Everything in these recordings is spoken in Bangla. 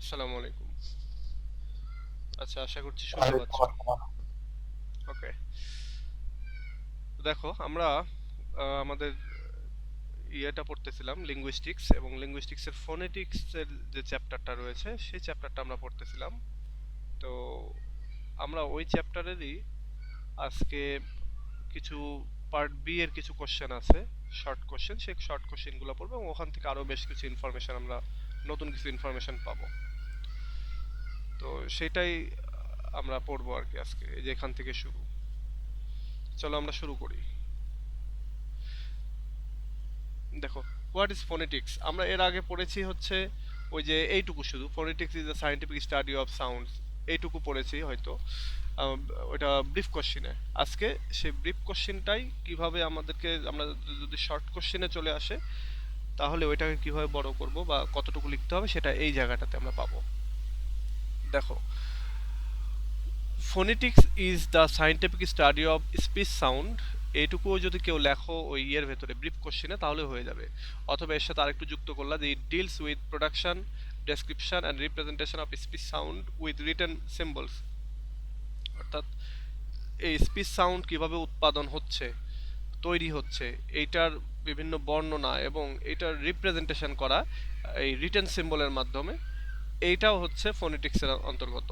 আসসালামু আলাইকুম। আচ্ছা, আশা করছি শুনতে পাচ্ছ। ওয়ালাইকুম আসসালাম। ওকে। দেখো, আমরা আমাদের ইয়েটা পড়তেছিলাম লিঙ্গুইস্টিক্স, এবং লিঙ্গুইস্টিক্স এর ফোনেটিক্স এর যে চ্যাপ্টারটা রয়েছে সেই চ্যাপ্টারটা আমরা পড়তেছিলাম। তো আমরা ওই চ্যাপ্টারেরই আজকে কিছু পার্ট বি এর কিছু কোশ্চেন আছে, শর্ট কোশ্চেন, সেই শর্ট কোশ্চেনগুলো পড়বো এবং ওখান থেকে আরো বেশ কিছু ইনফরমেশন আমরা নতুন কিছু ইনফরমেশন পাবো। তো সেটাই আমরা পড়বো আর কি আজকে, এই যে এখান থেকে শুরু। চলো আমরা শুরু করি। দেখো, হোয়াট ইজ ফোনেটিক্স, আমরা এর আগে পড়েছি হচ্ছে ওই যে এইটুকু, শুধু phonetics is the scientific study of sounds, এইটুকু পড়েছি হয়তো। ওটা ব্রিফ কোশ্চিনে। আজকে সেই ব্রিফ কোশ্চিনটাই কিভাবে আমাদেরকে, আমরা যদি শর্ট কোশ্চিনে চলে আসে তাহলে ওইটাকে কিভাবে বড় করব বা কতটুকু লিখতে হবে সেটা এই জায়গাটাতে আমরা পাবো। দেখো, phonetics is the scientific study of speech sound, এইটুকুও যদি কেউ লেখো ওই ইয়ের ভেতরে ব্রিফ কোশ্চেনে তাহলে হয়ে যাবে। অথবা এর সাথে আরেকটু যুক্ত করলা যে it deals with production, description and representation of speech sound with written symbols, অর্থাৎ এই স্পিচ সাউন্ড কিভাবে উৎপাদন হচ্ছে, তৈরি হচ্ছে, এইটার বিভিন্ন বর্ণনা এবং এইটার রিপ্রেজেন্টেশন করা এই রিটেন সিম্বলের মাধ্যমে, এইটাও হচ্ছে ফোনেটিক্সের অন্তর্গত।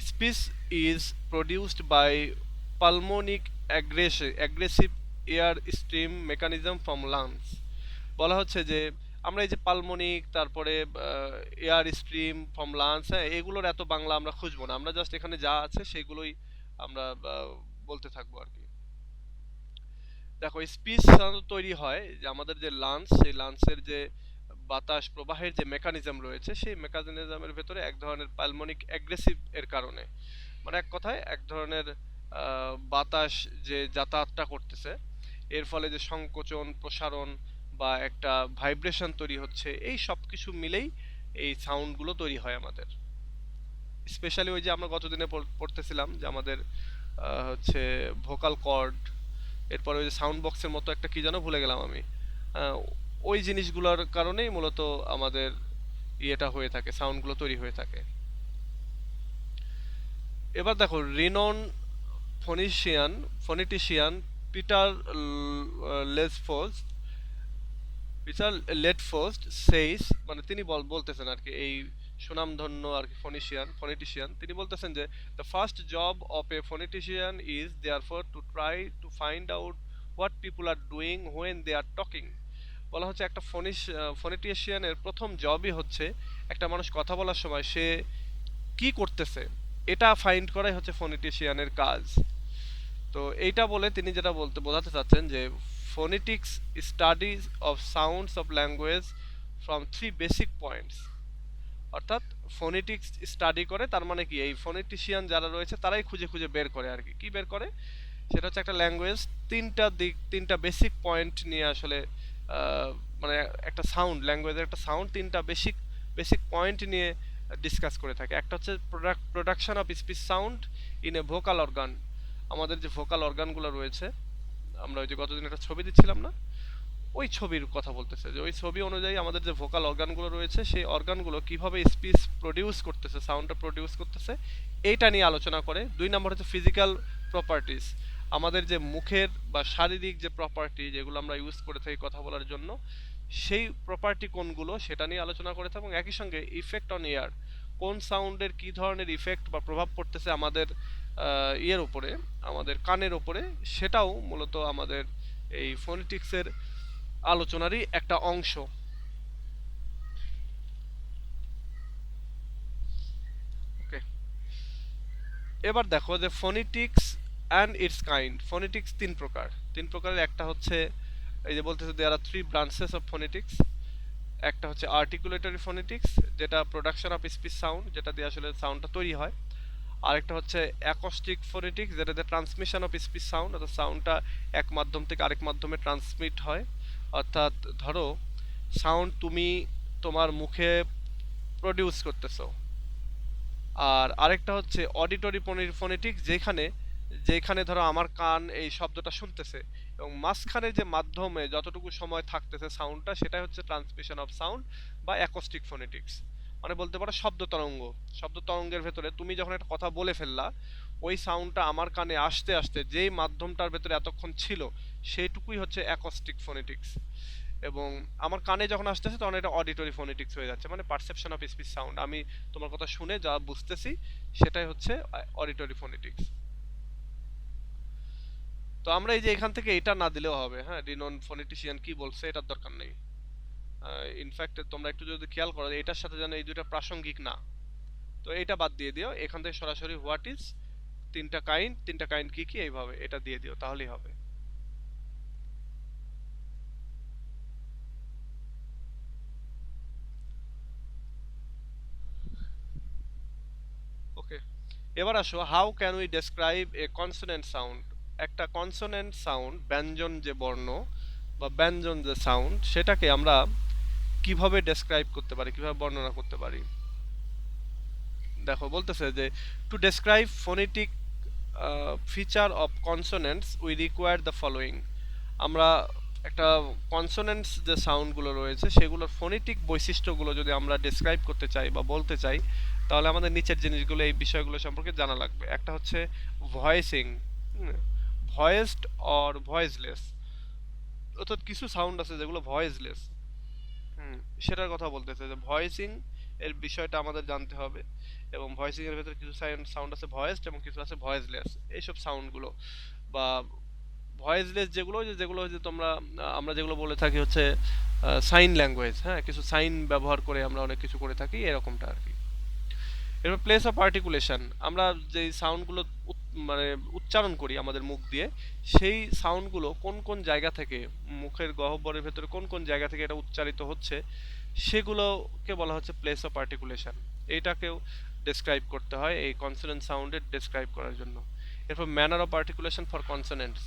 Speech is produced by pulmonic aggressive air stream mechanism from lungs. বলা হচ্ছে যে আমরা এই যে পালমোনিক, তারপরে এয়ার স্ট্রিম ফ্রম লাংস, হ্যাঁ, এগুলোর এত বাংলা আমরা খুঁজবো না, আমরা জাস্ট এখানে যা আছে সেগুলোই আমরা বলতে থাকবো আর কি। দেখো, স্পিচ সাধারণত তৈরি হয় যে আমাদের যে লাংস, সেই লাংসের যে বাতাস প্রবাহের যে মেকানিজম রয়েছে সেই মেকানিজমের ভেতরে এক ধরনের পালমোনিক অ্যাগ্রেসিভ এর কারণে, মানে এক কথায় এক ধরনের বাতাস যে যাতায়াতটা করতেছে, এর ফলে যে সংকোচন প্রসারণ বা একটা ভাইব্রেশন তৈরি হচ্ছে, এই সব কিছু মিলেই এই সাউন্ডগুলো তৈরি হয় আমাদের। স্পেশালি ওই যে আমরা গতদিনে পড়তেছিলাম যে আমাদের হচ্ছে ভোকাল কর্ড, এরপরে ওই যে সাউন্ড বক্সের মতো একটা কি যেন ভুলে গেলাম আমি, আহ, ওই জিনিসগুলোর কারণেই মূলত আমাদের ইয়েটা হয়ে থাকে, সাউন্ডগুলো তৈরি হয়ে থাকে। এবার দেখো, রিনন ফোনেটিশিয়ান পিটার লেসফোর্স পিটার লেটফোর্স্ট সেইস, মানে তিনি বলতেছেন আর কি, এই সুনামধন্য আর কি ফোনেটিশিয়ান, তিনি বলতেছেন যে the first job of a phonetician is therefore to try to find out what people are doing when they are talking. বলা হচ্ছে একটা ফোনেটিশিয়ানের প্রথম জবই হচ্ছে একটা মানুষ কথা বলার সময় সে কি করতেছে এটা ফাইন্ড করাই হচ্ছে ফোনেটিশিয়ানের কাজ। তো এইটা বলে তিনি যেটা বোঝাতে চাচ্ছেন যে phonetics studies of sounds of language from three basic points, অর্থাৎ ফোনেটিক্স স্টাডি করে, তার মানে কি এই ফোনেটিশিয়ান যারা রয়েছে তারাই খুঁজে খুঁজে বের করে আর কি, কি বের করে, সেটা হচ্ছে একটা ল্যাঙ্গুয়েজ তিনটা দিক, তিনটা বেসিক পয়েন্ট নিয়ে আসলে আহ, মানে একটা সাউন্ড, ল্যাঙ্গুয়েজের একটা সাউন্ড তিনটা বেসিক বেসিক পয়েন্ট নিয়ে ডিসকাস করে থাকে। একটা হচ্ছে production of speech sound in a vocal organ, আমাদের যে ভোকাল অর্গানগুলো রয়েছে, আমরা ওই যে গতদিন একটা ছবি দিচ্ছিলাম না, ওই ছবির কথা বলতেছে, যে ওই ছবি অনুযায়ী আমাদের যে ভোকাল অর্গানগুলো রয়েছে সেই অর্গানগুলো কিভাবে স্পিচ প্রডিউস করতেছে, সাউন্ডটা প্রডিউস করতেছে, এইটা নিয়ে আলোচনা করে। দুই নম্বর হচ্ছে ফিজিক্যাল প্রপার্টিস, আমাদের যে মুখের বা শারীরিক যে প্রপার্টি যেগুলো আমরা ইউজ করে থাকি কথা বলার জন্য, সেই প্রপার্টি কোনগুলো সেটা নিয়ে আলোচনা করে থাকে। এবং একই সঙ্গে ইফেক্ট অন এয়ার, কোন সাউন্ডের কি ধরনের ইফেক্ট বা প্রভাব পড়তেছে আমাদের ইয়ের উপরে, আমাদের কানের উপরে, সেটাও মূলত আমাদের এই ফোনেটিক্সের আলোচনারই একটা অংশ। ওকে, এবার দেখো যে phonetics and it's kind, phonetics তিন প্রকারের। একটা হচ্ছে এই যে বলতেছে দেয়ার আর থ্রি ব্রাঞ্চেস অফ ফোনেটিক্স। একটা হচ্ছে আর্টিকুলেটরি ফোনেটিক্স, যেটা প্রোডাকশন অফ স্পিচ সাউন্ড, যেটা দিয়ে আসলে সাউন্ডটা তৈরি হয়। আরেকটা হচ্ছে অ্যাকোস্টিক ফোনেটিক্স, যেটা দিয়ে ট্রান্সমিশন অফ স্পিচ সাউন্ড, অর্থাৎ সাউন্ডটা এক মাধ্যম থেকে আরেক মাধ্যমে ট্রান্সমিট হয়। অর্থাৎ ধরো সাউন্ড তুমি তোমার মুখে প্রডিউস করতেছো। আর আরেকটা হচ্ছে অডিটরি ফোনেটিক্স, যেখানে যেখানে ধরো আমার কান এই শব্দটা শুনতেছে এবং মাঝখানে যে মাধ্যমে যতটুকু সময় থাকতেছে সাউন্ডটা, সেটাই হচ্ছে ট্রান্সমিশন অফ সাউন্ড বা অ্যাকোস্টিক ফোনেটিক্স। মানে বলতে পারো শব্দ তরঙ্গ। শব্দ তরঙ্গের ভেতরে তুমি যখন একটা কথা বলে ফেললা, ওই সাউন্ডটা আমার কানে আসতে আসতে যেই মাধ্যমটার ভেতরে এতক্ষণ ছিল সেইটুকুই হচ্ছে অ্যাকোস্টিক ফোনেটিক্স। এবং আমার কানে যখন আসতেছে তখন এটা অডিটরি ফোনেটিক্স হয়ে যাচ্ছে, মানে পারসেপশন অফ স্পিচ সাউন্ড। আমি তোমার কথা শুনে যা বুঝতেছি সেটাই হচ্ছে অডিটরি ফোনেটিক্স। তো আমরা এই যে এখান থেকে এটা না দিলেও হবে, হ্যাঁ, রিনোন ফোনেটিশিয়ান কি বলছে এটার দরকার নেই। ইনফ্যাক্ট তোমরা একটু যদি খেয়াল করো এটার সাথে যেন এই দুইটা প্রাসঙ্গিক না, তো এটা বাদ দিয়ে দিও। এখান থেকে সরাসরি হোয়াট ইজ, তিনটা কাইন্ড কি কি এইভাবে এটা দিয়ে দিও, তাহলেই হবে। ওকে, এবার আসো, how can we describe a consonant sound. একটা কনসোনেন্ট সাউন্ড, ব্যঞ্জন যে বর্ণ বা ব্যঞ্জন যে সাউন্ড, সেটাকে আমরা কিভাবে ডেসক্রাইব করতে পারি, কিভাবে বর্ণনা করতে পারি। দেখো বলতেছে যে to describe phonetic feature of consonants we require the following. আমরা একটা কনসোনেন্টস যে সাউন্ডগুলো রয়েছে সেগুলোর ফোনেটিক বৈশিষ্ট্যগুলো যদি আমরা ডেসক্রাইব করতে চাই বা বলতে চাই, তাহলে আমাদের নিচের জিনিসগুলো, এই বিষয়গুলো সম্পর্কে জানা লাগবে। একটা হচ্ছে ভয়েসিং, ভয়েসড অর ভয়েসলেস। অর্থাৎ কিছু সাউন্ড আছে যেগুলো ভয়েসলেস, সেটার কথা বলতেছে যে ভয়েসিং এর বিষয়টা আমাদের জানতে হবে। এবং ভয়েসিং এর ভেতরে কিছু সাউন্ড আছে ভয়েসড এবং কিছু আছে ভয়েসলেস। এইসব সাউন্ডগুলো বা ভয়েসলেস যেগুলো, যেগুলো হচ্ছে তোমরা আমরা যেগুলো বলে থাকি হচ্ছে সাইন ল্যাঙ্গুয়েজ, হ্যাঁ, কিছু সাইন ব্যবহার করে আমরা অনেক কিছু করে থাকি, এরকমটা আর কি। এরপর প্লেস অফ আর্টিকুলেশন, আমরা যেই সাউন্ডগুলো মানে উচ্চারণ করি আমাদের মুখ দিয়ে, সেই সাউন্ডগুলো কোন কোন জায়গা থেকে, মুখের গহ্বরের ভেতরে কোন কোন জায়গা থেকে এটা উচ্চারিত হচ্ছে, সেগুলোকে বলা হচ্ছে প্লেস অফ আর্টিকুলেশন। এইটাকেও ডেসক্রাইব করতে হয় এই কনসোনেন্ট সাউন্ডের ডেসক্রাইব করার জন্য। এরপর manner of articulation for consonants,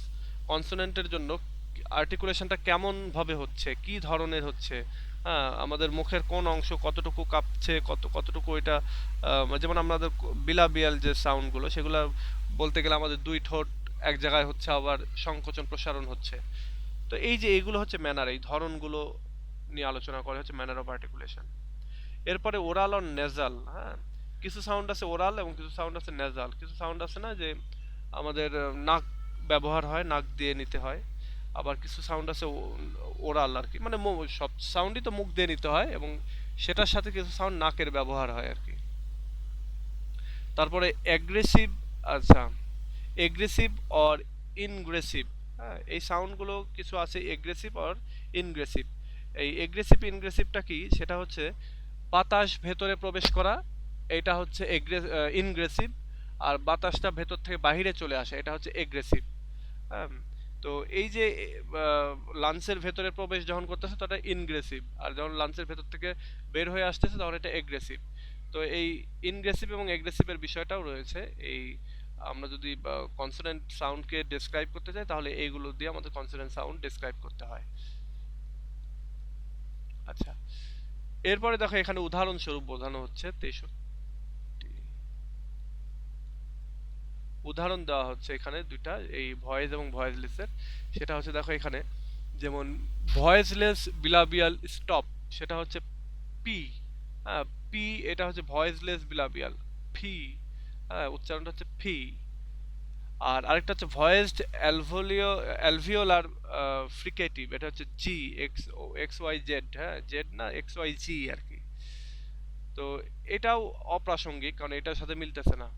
কনসোনেন্টের জন্য আর্টিকুলেশনটা কেমন ভাবে হচ্ছে, কি ধরনের হচ্ছে, হ্যাঁ, আমাদের মুখের কোন অংশ কতটুকু কাঁপছে, কতটুকু এটা যেমন আমাদের বিলাবিয়াল যে সাউন্ডগুলো, সেগুলো বলতে গেলে আমাদের দুই ঠোঁট এক জায়গায় হচ্ছে, আবার সংকোচন প্রসারণ হচ্ছে। তো এই যে এইগুলো হচ্ছে ম্যানার, এই ধরনগুলো নিয়ে আলোচনা করা হচ্ছে ম্যানার অফ আর্টিকুলেশন। এরপরে ওরাল অর নেজাল, হ্যাঁ, কিছু সাউন্ড আছে ওরাল এবং কিছু সাউন্ড আছে নেজাল। কিছু সাউন্ড আছে না যে আমাদের নাক ব্যবহার হয়, নাক দিয়ে নিতে হয়। আবার কিছু সাউন্ড আছে ওরাল আর কি, মানে সব সাউন্ডই তো মুখ দিয়ে নিতে হয়, এবং সেটার সাথে কিছু সাউন্ড নাকের ব্যবহার হয় আর কি। তারপরে অ্যাগ্রেসিভ, আচ্ছা, এগ্রেসিভ অর ইনগ্রেসিভ, হ্যাঁ, এই সাউন্ডগুলো কিছু আছে এগ্রেসিভ অর ইনগ্রেসিভ। এই এগ্রেসিভ ইনগ্রেসিভটা কি, সেটা হচ্ছে বাতাস ভেতরে প্রবেশ করা, এটা হচ্ছে ইনগ্রেসিভ। আর বাতাসটা ভেতর থেকে বাহিরে চলে আসে, এটা হচ্ছে এগ্রেসিভ। হ্যাঁ, তো এই যে লাঞ্চের ভেতরে প্রবেশ যখন করতেছে তখন ইনগ্রেসিভ, আর যখন লাঞ্চের ভেতর থেকে বের হয়ে আসতেছে তখন এটা এগ্রেসিভ। তো এই ইনগ্রেসিভ এবং এগ্রেসিভের বিষয়টাও রয়েছে। এই আমরা যদি কনসোনেন্ট সাউন্ডকে ডেসক্রাইব করতে চাই তাহলে এইগুলো দিয়ে আমাদের কনসোনেন্ট সাউন্ড ডেসক্রাইব করতে হয়। আচ্ছা, এরপরে দেখো এখানে উদাহরণস্বরূপ বোঝানো হচ্ছে 63 উদাহরণ দেওয়া হচ্ছে এখানে দুইটা, এই ভয়েস এবং ভয়েসলেসের। সেটা হচ্ছে দেখো এখানে, যেমন ভয়েসলেস বিলাবিয়াল স্টপ, সেটা হচ্ছে পি, হ্যাঁ, পি, এটা হচ্ছে ভয়েসলেস বিলাবিয়াল ফি, হ্যাঁ, উচ্চারণটা হচ্ছে ফি। আর আরেকটা হচ্ছে ভয়েসড অ্যালভিওলার ফ্রিকেটিভ, এটা হচ্ছে জি, এক্স ওয়াই জেড, হ্যাঁ, জেড না, এক্স ওয়াই জি আর কি। তো এটাও অপ্রাসঙ্গিক, কারণ এটার সাথে মিলতেছে না।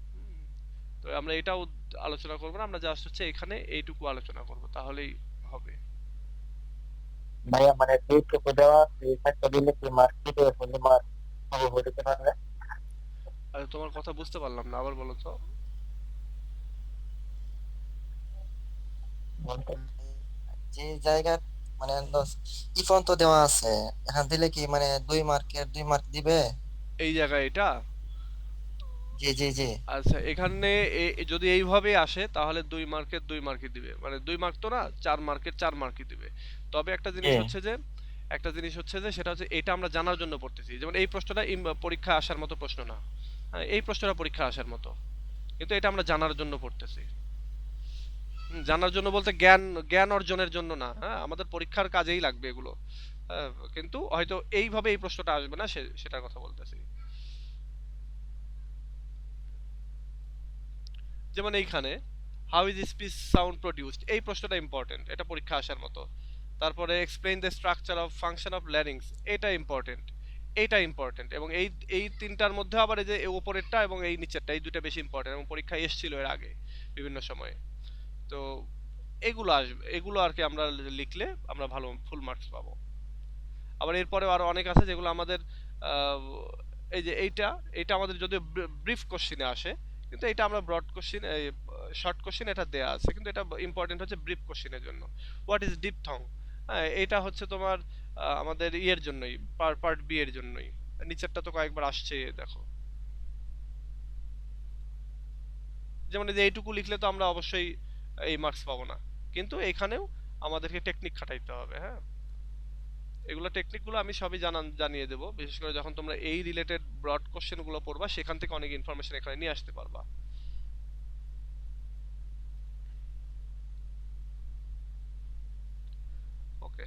তো আমরা এটাও আলোচনা করবো না, আমরা জাস্ট হচ্ছে এখানে এইটুকু আলোচনা করব, তাহলেই হবে। ভাইয়া মানে যেটুকু দেওয়া আছে এই ফাঁকটা দিলে কি মার্ক দিতে হলে মার্ক হবে হতে পারবে? আর তোমার কথা বুঝতে পারলাম না, আবার বলো তো। বলতে যে জায়গা মানে ইফন তো দেওয়া আছে, এখান দিলে কি মানে 2 মার্কের 2 মার্ক দিবে? এই জায়গায় এটা, জি জি জি। আচ্ছা, এখানে যদি এইভাবে আসে তাহলে 2 মার্কের 2 মার্কই দিবে, মানে 2 মার্ক তো না, 4 মার্কের 4 মার্কই দিবে। তবে একটা জি। জিনিস হচ্ছে যে, সেটা হচ্ছে এটা আমরা জানার জন্য পড়তেছি। যেমন এই প্রশ্নটা পরীক্ষা আসার মতো প্রশ্ন না, হ্যাঁ, এই প্রশ্নটা পরীক্ষা আসার মতো, কিন্তু এটা আমরা জানার জন্য পড়তেছি। জানার জন্য বলতে জ্ঞান, জ্ঞান অর্জনের জন্য না, হ্যাঁ, আমাদের পরীক্ষার কাজেই লাগবে এগুলো। হ্যাঁ, কিন্তু হয়তো এইভাবে এই প্রশ্নটা আসবে না, সেটার কথা বলতেছি। যেমন এইখানে how is speech sound produced, এই প্রশ্নটা ইম্পর্টেন্ট, এটা পরীক্ষা আসার মতো। তারপরে explain the structure of function of larynx, এটা ইম্পর্টেন্ট, এইটা ইম্পর্টেন্ট। এবং এই এই তিনটার মধ্যে আবার এই যে এই উপরেরটা এবং এই নিচেরটা, এই দুটো বেশি ইম্পর্টেন্ট এবং পরীক্ষায় এসেছিল এর আগে বিভিন্ন সময়ে। তো এগুলো আসবে, এগুলো আর কি আমরা লিখলে আমরা ভালো ফুল মার্কস পাবো। আবার এরপরেও আরো অনেক আছে যেগুলো আমাদের আহ, এই যে এইটা, এইটা আমাদের যদি ব্রিফ কোশ্চিনে আসে, কিন্তু এটা আমরা ব্রড কোশ্চিন, শর্ট কোশ্চিন এটা দেয়া আছে, কিন্তু এটা ইম্পর্টেন্ট হচ্ছে ব্রিফ কোশ্চিনের জন্য। হোয়াট ইজ ডিপথং, হ্যাঁ এটা হচ্ছে তোমার আমাদের ইয়ের জন্যই, পার্ট বি এর জন্যই। নিচেরটা তো কয়েকবার আসছে দেখো। যেমন এই যে এইটুকু লিখলে তো আমরা অবশ্যই এই মার্কস পাবো না, কিন্তু এখানেও আমাদেরকে টেকনিক খাটাইতে হবে। হ্যাঁ, এগুলো টেকনিকগুলো আমি সবই জানিয়ে দেবো, বিশেষ করে যখন তোমরা এই রিলেটেড ব্রড কোশ্চেনগুলো পড়বা, সেখান থেকে অনেক ইনফরমেশন এখানে নিয়ে আসতে পারবা। ওকে,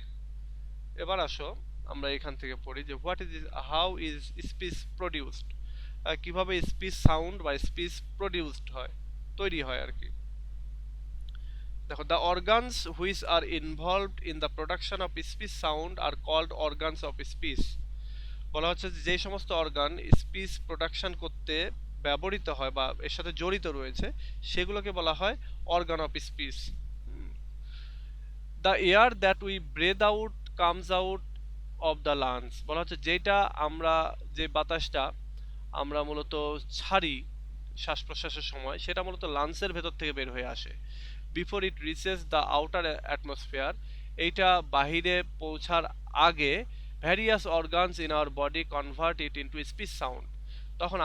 এবার আসো আমরা এখান থেকে পড়ি যে what is, how is speech produced, কিভাবে স্পিচ সাউন্ড বা স্পিচ প্রডিউসড হয়, তৈরি হয় আর কি। দেখো, the organs which are involved in the production of speech sound are called organs of speech. বলা হচ্ছে যে যে সমস্ত অর্গান স্পিচ প্রোডাকশন করতে ব্যবহৃত হয় বা এর সাথে জড়িত রয়েছে, সেগুলোকে বলা হয় organ of speech. The air that we breathe out comes out of the lungs, বলা হচ্ছে যেটা আমরা, যে বাতাসটা আমরা মূলত ছাড়ি শ্বাস প্রশ্বাসের সময়, সেটা মূলত লাংসের ভেতর থেকে বের হয়ে আসে। Before it reaches the outer atmosphere, এইটা বাহিরে পৌঁছার আগে various organs in our body convert it into speech sound, তখন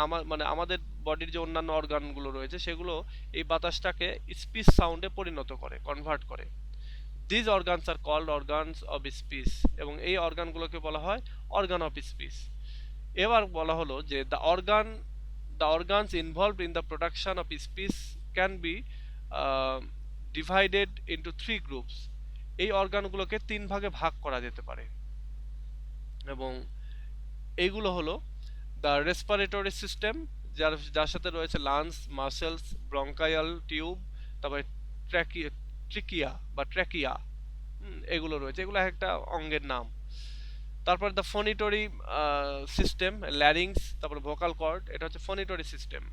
আমাদের বডির যে অন্যান্য অর্গানগুলো রয়েছে সেগুলো এই বাতাসটাকে স্পিচ সাউন্ডে পরিণত করে, কনভার্ট করে। These organs are called organs of speech, এবং এই অর্গানগুলোকে বলা হয় অর্গান অফ স্পিচ। এবার বলা হলো যে the organs involved in the production of speech can be divided into three groups, এই অর্গানগুলোকে তিন ভাগে ভাগ করা যেতে পারে। এবং এইগুলো হলো দ্য রেসপিরেটরি সিস্টেম, যার সাথে রয়েছে লাংস, মাসেলস, ব্রঙ্কায়াল টিউব, তারপরে ট্রিকিয়া বা ট্র্যাকিয়া, এগুলো রয়েছে, এগুলো একটা অঙ্গের নাম। তারপর দ্য ফনিটরি সিস্টেম, ল্যারিংস, তারপর ভোকাল কর্ড, এটা হচ্ছে ফনিটরি সিস্টেম।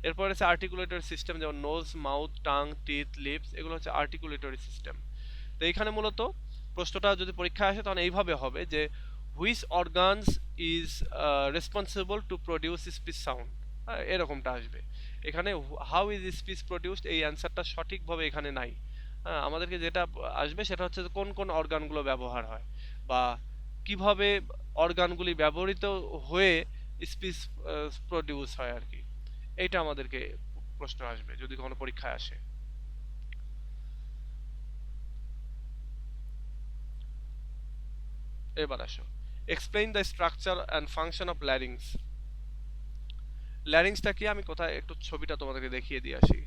এরপর আছে আর্টিকুলেটরি সিস্টেম, যেমন nose, mouth, tongue, teeth, lips, এগুলো হচ্ছে আর্টিকুলেটরি সিস্টেম। তো এইখানে মূলত প্রশ্নটা যদি পরীক্ষায় আসে তখন এইভাবে হবে যে which organs is responsible to produce speech sound, এরকমটা আসবে। এখানে হাউ ইজ স্পিচ প্রডিউসড, এই অ্যান্সারটা সঠিকভাবে এখানে নাই। আমাদেরকে যেটা আসবে সেটা হচ্ছে কোন কোন অর্গানগুলো ব্যবহার হয় বা কিভাবে অর্গানগুলি ব্যবহৃত হয়ে স্পিচ প্রডিউস হয় আর কি, এইটা আমাদেরকে প্রশ্ন আসবে যদি কোনো পরীক্ষায় আসে। এবার আসো, explain the structure and function of larynx. ল্যারিংসটা কি, আমি কোথায় একটু ছবিটা তোমাদেরকে দেখিয়ে দিয়ে আসি।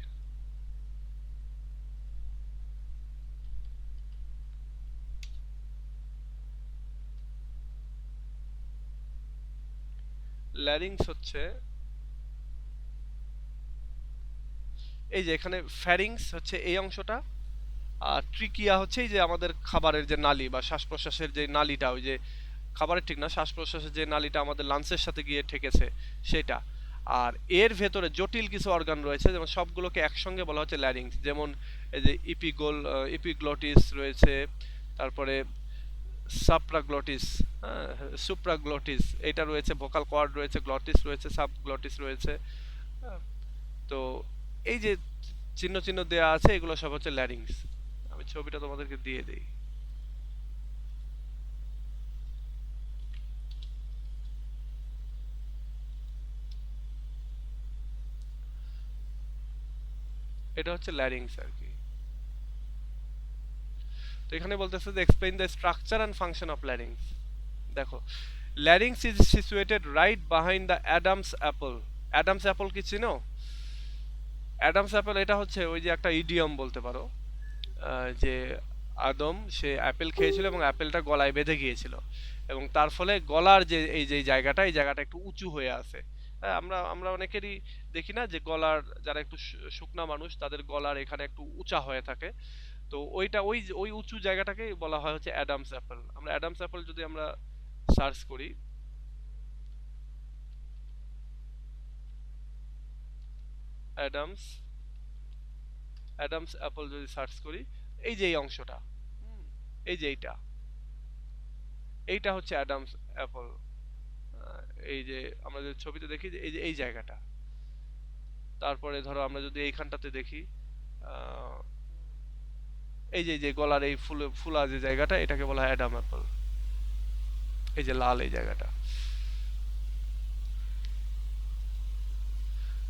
ল্যারিংস হচ্ছে এই যে এখানে, ফ্যারিংস হচ্ছে এই অংশটা, আর ট্রিকিয়া হচ্ছে এই যে আমাদের খাবারের যে নালী বা শ্বাস প্রশ্বাসের যে নালীটা, ওই যে খাবারের ঠিক না, শ্বাস প্রশ্বাসের যে নালীটা আমাদের লাংসের সাথে গিয়ে ঠেকেছে সেটা। আর এর ভেতরে জটিল কিছু অর্গান রয়েছে, যেমন সবগুলোকে একসঙ্গে বলা হচ্ছে ল্যারিংস। যেমন এই যে ইপিগ্লটিস রয়েছে, তারপরে সাপ্রাগ্লটিস, হ্যাঁ, সুপ্রাগ্লটিস, এটা রয়েছে, ভোকাল কর্ড রয়েছে, গ্লটিস রয়েছে, সাবগ্লটিস রয়েছে। হ্যাঁ, তো এই যে চিহ্ন চিহ্ন দেয়া আছে, এগুলো সব হচ্ছে ল্যারিংস। আমি ছবিটা তোমাদেরকে দিয়ে দেই। এটা হচ্ছে ল্যারিংস আর কি। তো এখানে বলতেছে যে explain the structure and function of larynx. দেখো, larynx is situated right behind the Adam's apple. Adam's apple কি চিনো? অ্যাডামস অ্যাপল এটা হচ্ছে ওই যে একটা ইডিয়ম বলতে পারো, যে আদম সে অ্যাপেল খেয়েছিল এবং অ্যাপেলটা গলায় বেঁধে গিয়েছিল, এবং তার ফলে গলার যে এই যে জায়গাটা, এই জায়গাটা একটু উঁচু হয়ে আছে। হ্যাঁ, আমরা আমরা অনেকেরই দেখি না যে গলার, যারা একটু শুকনা মানুষ তাদের গলার এখানে একটু উঁচা হয়ে থাকে। তো ওইটা ওই উঁচু জায়গাটাকে বলা হয় হচ্ছে অ্যাডামস অ্যাপল। আমরা অ্যাডামস অ্যাপল যদি আমরা সার্চ করি, অ্যাডামস অ্যাডামস অ্যাপল যদি সার্চ করি, এই যে এই অংশটা, এই যে এইটা হচ্ছে অ্যাডামস অ্যাপল। এই যে আমরা যে ছবিতে দেখি যে এই জায়গাটা, তারপরে ধরো আমরা যদি এইখানটাতে দেখি, আহ, এই যে গলার এই ফুলা যে জায়গাটা, এটাকে বলা হয় অ্যাডাম অ্যাপল। এই যে লাল এই জায়গাটা।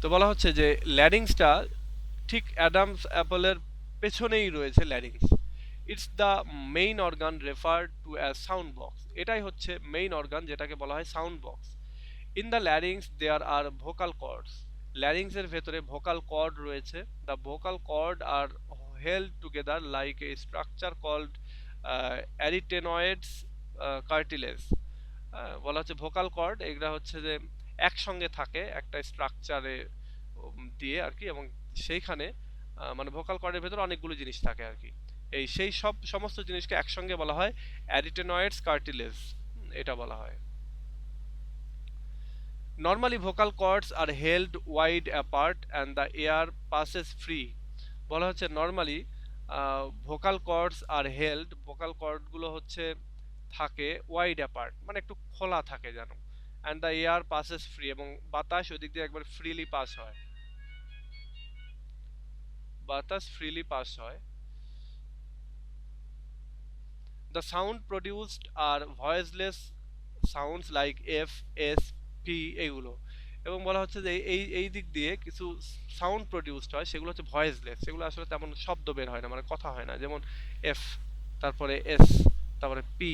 তো বলা হচ্ছে যে ল্যারিংসটা ঠিক অ্যাডামস অ্যাপলের পেছনেই রয়েছে larynx. It's the main organ referred to as sound box. এটাই হচ্ছে মেইন অর্গান যেটাকে বলা হয় sound box. In the larynx there are vocal cords. ল্যারিংসের ভেতরে ভোকাল কর্ড রয়েছে। The vocal cord are held together like a structure called arytenoids cartilage. বলা হচ্ছে ভোকাল কর্ড এগুলা হচ্ছে যে একসঙ্গে থাকে একটা স্ট্রাকচারে দিয়ে আর কি, এবং সেইখানে মানে ভোকাল কর্ডের ভেতরে অনেকগুলো জিনিস থাকে আর কি। এই সেই সমস্ত জিনিসকে একসঙ্গে বলা হয় অ্যারিটেনয়েডস কার্টিলেজ, এটা বলা হয়। Normally vocal cords are held wide apart and the air passes free. বলা হচ্ছে নর্মালি ভোকাল কর্ডস আর হেল্ড, ভোকাল কর্ড গুলো হচ্ছে থাকে ওয়াইড অ্যাপার্ট, মানে একটু খোলা থাকে যেন, and the air passes free, এবং বাতাস ওদিক দিয়ে একবার ফ্রিলি পাস হয়, বাতাস ফ্রিলি পাস হয়। The sound produced are voiceless sounds like F, S, P এগুলো। এবং বলা হচ্ছে যে এই দিক দিয়ে কিছু সাউন্ড প্রডিউসড হয়, সেগুলো হচ্ছে ভয়েসলেস, সেগুলো আসলে তেমন শব্দ বের হয় না, মানে কথা হয় না। যেমন এফ, তারপরে এস, তারপরে পি,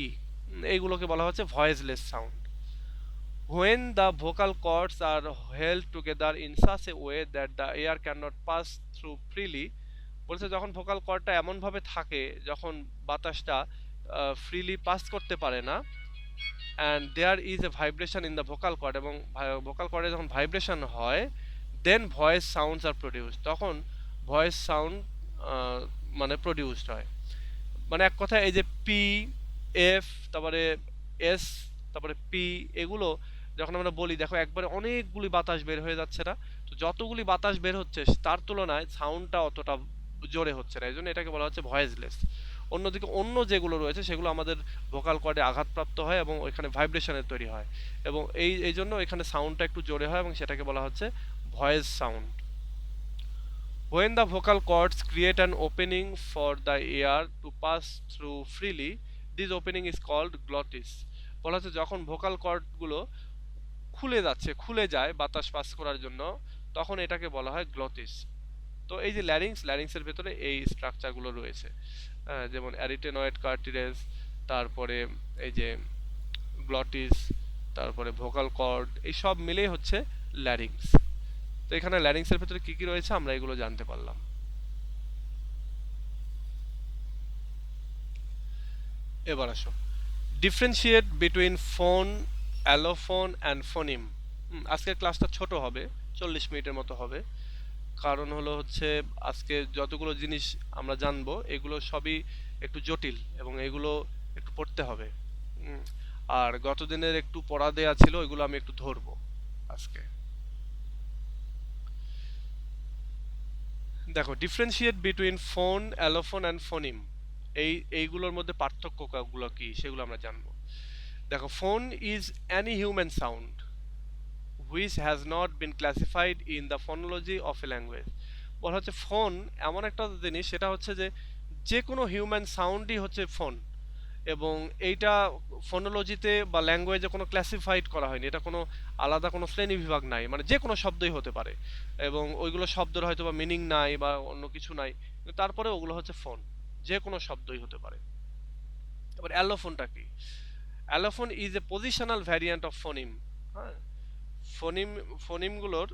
এইগুলোকে বলা হচ্ছে voiceless sound. When the vocal cords are held together in such a way that the air cannot pass through freely, বলছে যখন ভোকাল কর্ডটা এমন ভাবে থাকে যখন বাতাসটা ফ্রিলি পাস করতে পারে না, and there is a vibration in the vocal cord, এবং ভোকাল কর্ডে যখন ভাইব্রেশন হয়, then voice sounds are produced, তখন ভয়েস সাউন্ড মানে প্রডিউসড হয়। মানে এক কথায় এই যে পি, এফ, তারপরে এস, তারপরে পি, এগুলো যখন আমরা বলি দেখো একবারে অনেকগুলি বাতাস বের হয়ে যাচ্ছে না, তো যতগুলি বাতাস বের হচ্ছে তার তুলনায় সাউন্ডটা অতটা জোরে হচ্ছে না, এই জন্য এটাকে বলা হচ্ছে ভয়েসলেস। অন্যদিকে অন্য যেগুলো রয়েছে সেগুলো আমাদের ভোকাল কর্ডে আঘাতপ্রাপ্ত হয় এবং ওইখানে ভাইব্রেশনের তৈরি হয়, এবং এই জন্য এখানে সাউন্ডটা একটু জোরে হয় এবং সেটাকে বলা হচ্ছে voice sound. When the vocal cords create an opening for the air to pass through freely, this opening is called glottis. বলা হচ্ছে যখন ভোকাল কর্ডগুলো খুলে যায় বাতাস পাস করার জন্য, তখন এটাকে বলা হয় গ্লটিস। তো এই যে ল্যারিংসের ভেতরে এই স্ট্রাকচারগুলো রয়েছে, যেমন অ্যারিটেনয়েড কার্টিলেজ, তারপরে এই যে গ্লটিস, তারপরে ভোকাল কর্ড, এই সব মিলেই হচ্ছে ল্যারিংস। তো এখানে ল্যারিংসের ভেতরে কি কি রয়েছে আমরা এগুলো জানতে পারলাম। এবার আসো differentiate between phone, allophone and ফোনিম। আজকের ক্লাসটা ছোট হবে, 40 মিনিটের মতো হবে, কারণ হলো হচ্ছে আজকে যতগুলো জিনিস আমরা জানবো এগুলো সবই একটু জটিল এবং এগুলো একটু পড়তে হবে। আর গত দিনের একটু পড়া দেয়া ছিল, এগুলো আমি একটু ধরবো আজকে। দেখো differentiate between phone, allophone and phoneme, এইগুলোর মধ্যে পার্থক্যগুলো কি সেগুলো আমরা জানবো। দেখো phone is any human sound which has not been classified in the phonology of a language. বলা হচ্ছে ফোন এমন একটা জিনিস, সেটা হচ্ছে যে কোনো হিউম্যান সাউন্ডই হচ্ছে ফোন, এবং এইটা ফোনোলজিতে বা ল্যাঙ্গুয়েজে কোনো ক্লাসিফাইড করা হয়নি, এটা কোনো আলাদা কোনো শ্রেণী বিভাগ নাই, মানে যে কোনো শব্দই হতে পারে, এবং ওইগুলো শব্দের হয়তো বা মিনিং নাই বা অন্য কিছু নাই, কিন্তু তারপরে ওগুলো হচ্ছে ফোন, যে কোনো শব্দই হতে পারে। এবার অ্যালোফোনটা কি? Allophone is a positional variant of phoneme. হ্যাঁ, ফোনিম ফোনিমগুলোর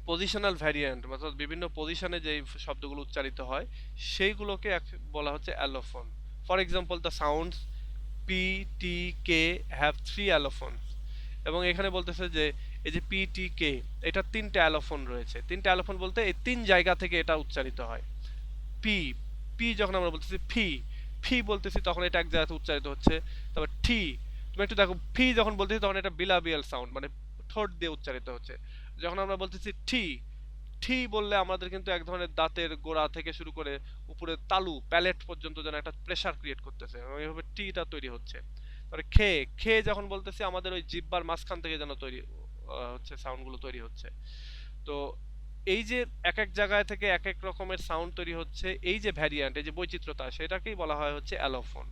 পজিশনাল ভ্যারিয়েন্ট, অর্থাৎ বিভিন্ন পজিশনে যে শব্দগুলো উচ্চারিত হয় সেইগুলোকে বলা হচ্ছে allophone. For example the sounds P, T, K have 3 allophones. এবং এখানে বলতেছে যে এই যে পি টি কে, এটা তিনটা অ্যালোফোন রয়েছে। তিনটা অ্যালোফোন বলতে এই তিন জায়গা থেকে এটা উচ্চারিত হয়। পি, পি যখন আমরা বলতেছি ফি, ফি বলতেছি তখন এটা এক জায়গাতে উচ্চারিত হচ্ছে। তারপর টি, তুমি একটু দেখো, ফি যখন বলতেছি তখন এটা বিলাবিয়াল সাউন্ড, মানে ঠোঁট দিয়ে উচ্চারিত হচ্ছে। যখন আমরা বলতেছি টি, টি বললে আমাদের কিন্তু এক ধরনের দাঁতের গোড়া থেকে শুরু করে উপরে তালু প্যালেট পর্যন্ত যেন একটা প্রেসার ক্রিয়েট করতেছে, এবং এইভাবে টিটা তৈরি হচ্ছে। তারপরে খে, খে যখন বলতেছি আমাদের ওই জিহ্বার মাঝখান থেকে যেন তৈরি হচ্ছে, সাউন্ডগুলো তৈরি হচ্ছে। তো এই যে এক এক জায়গায় থেকে এক এক রকমের সাউন্ড তৈরি হচ্ছে, এই যে ভ্যারিয়ান্ট, এই যে বৈচিত্র্যতা, সেটাকেই বলা হয় হচ্ছে অ্যালোফোন।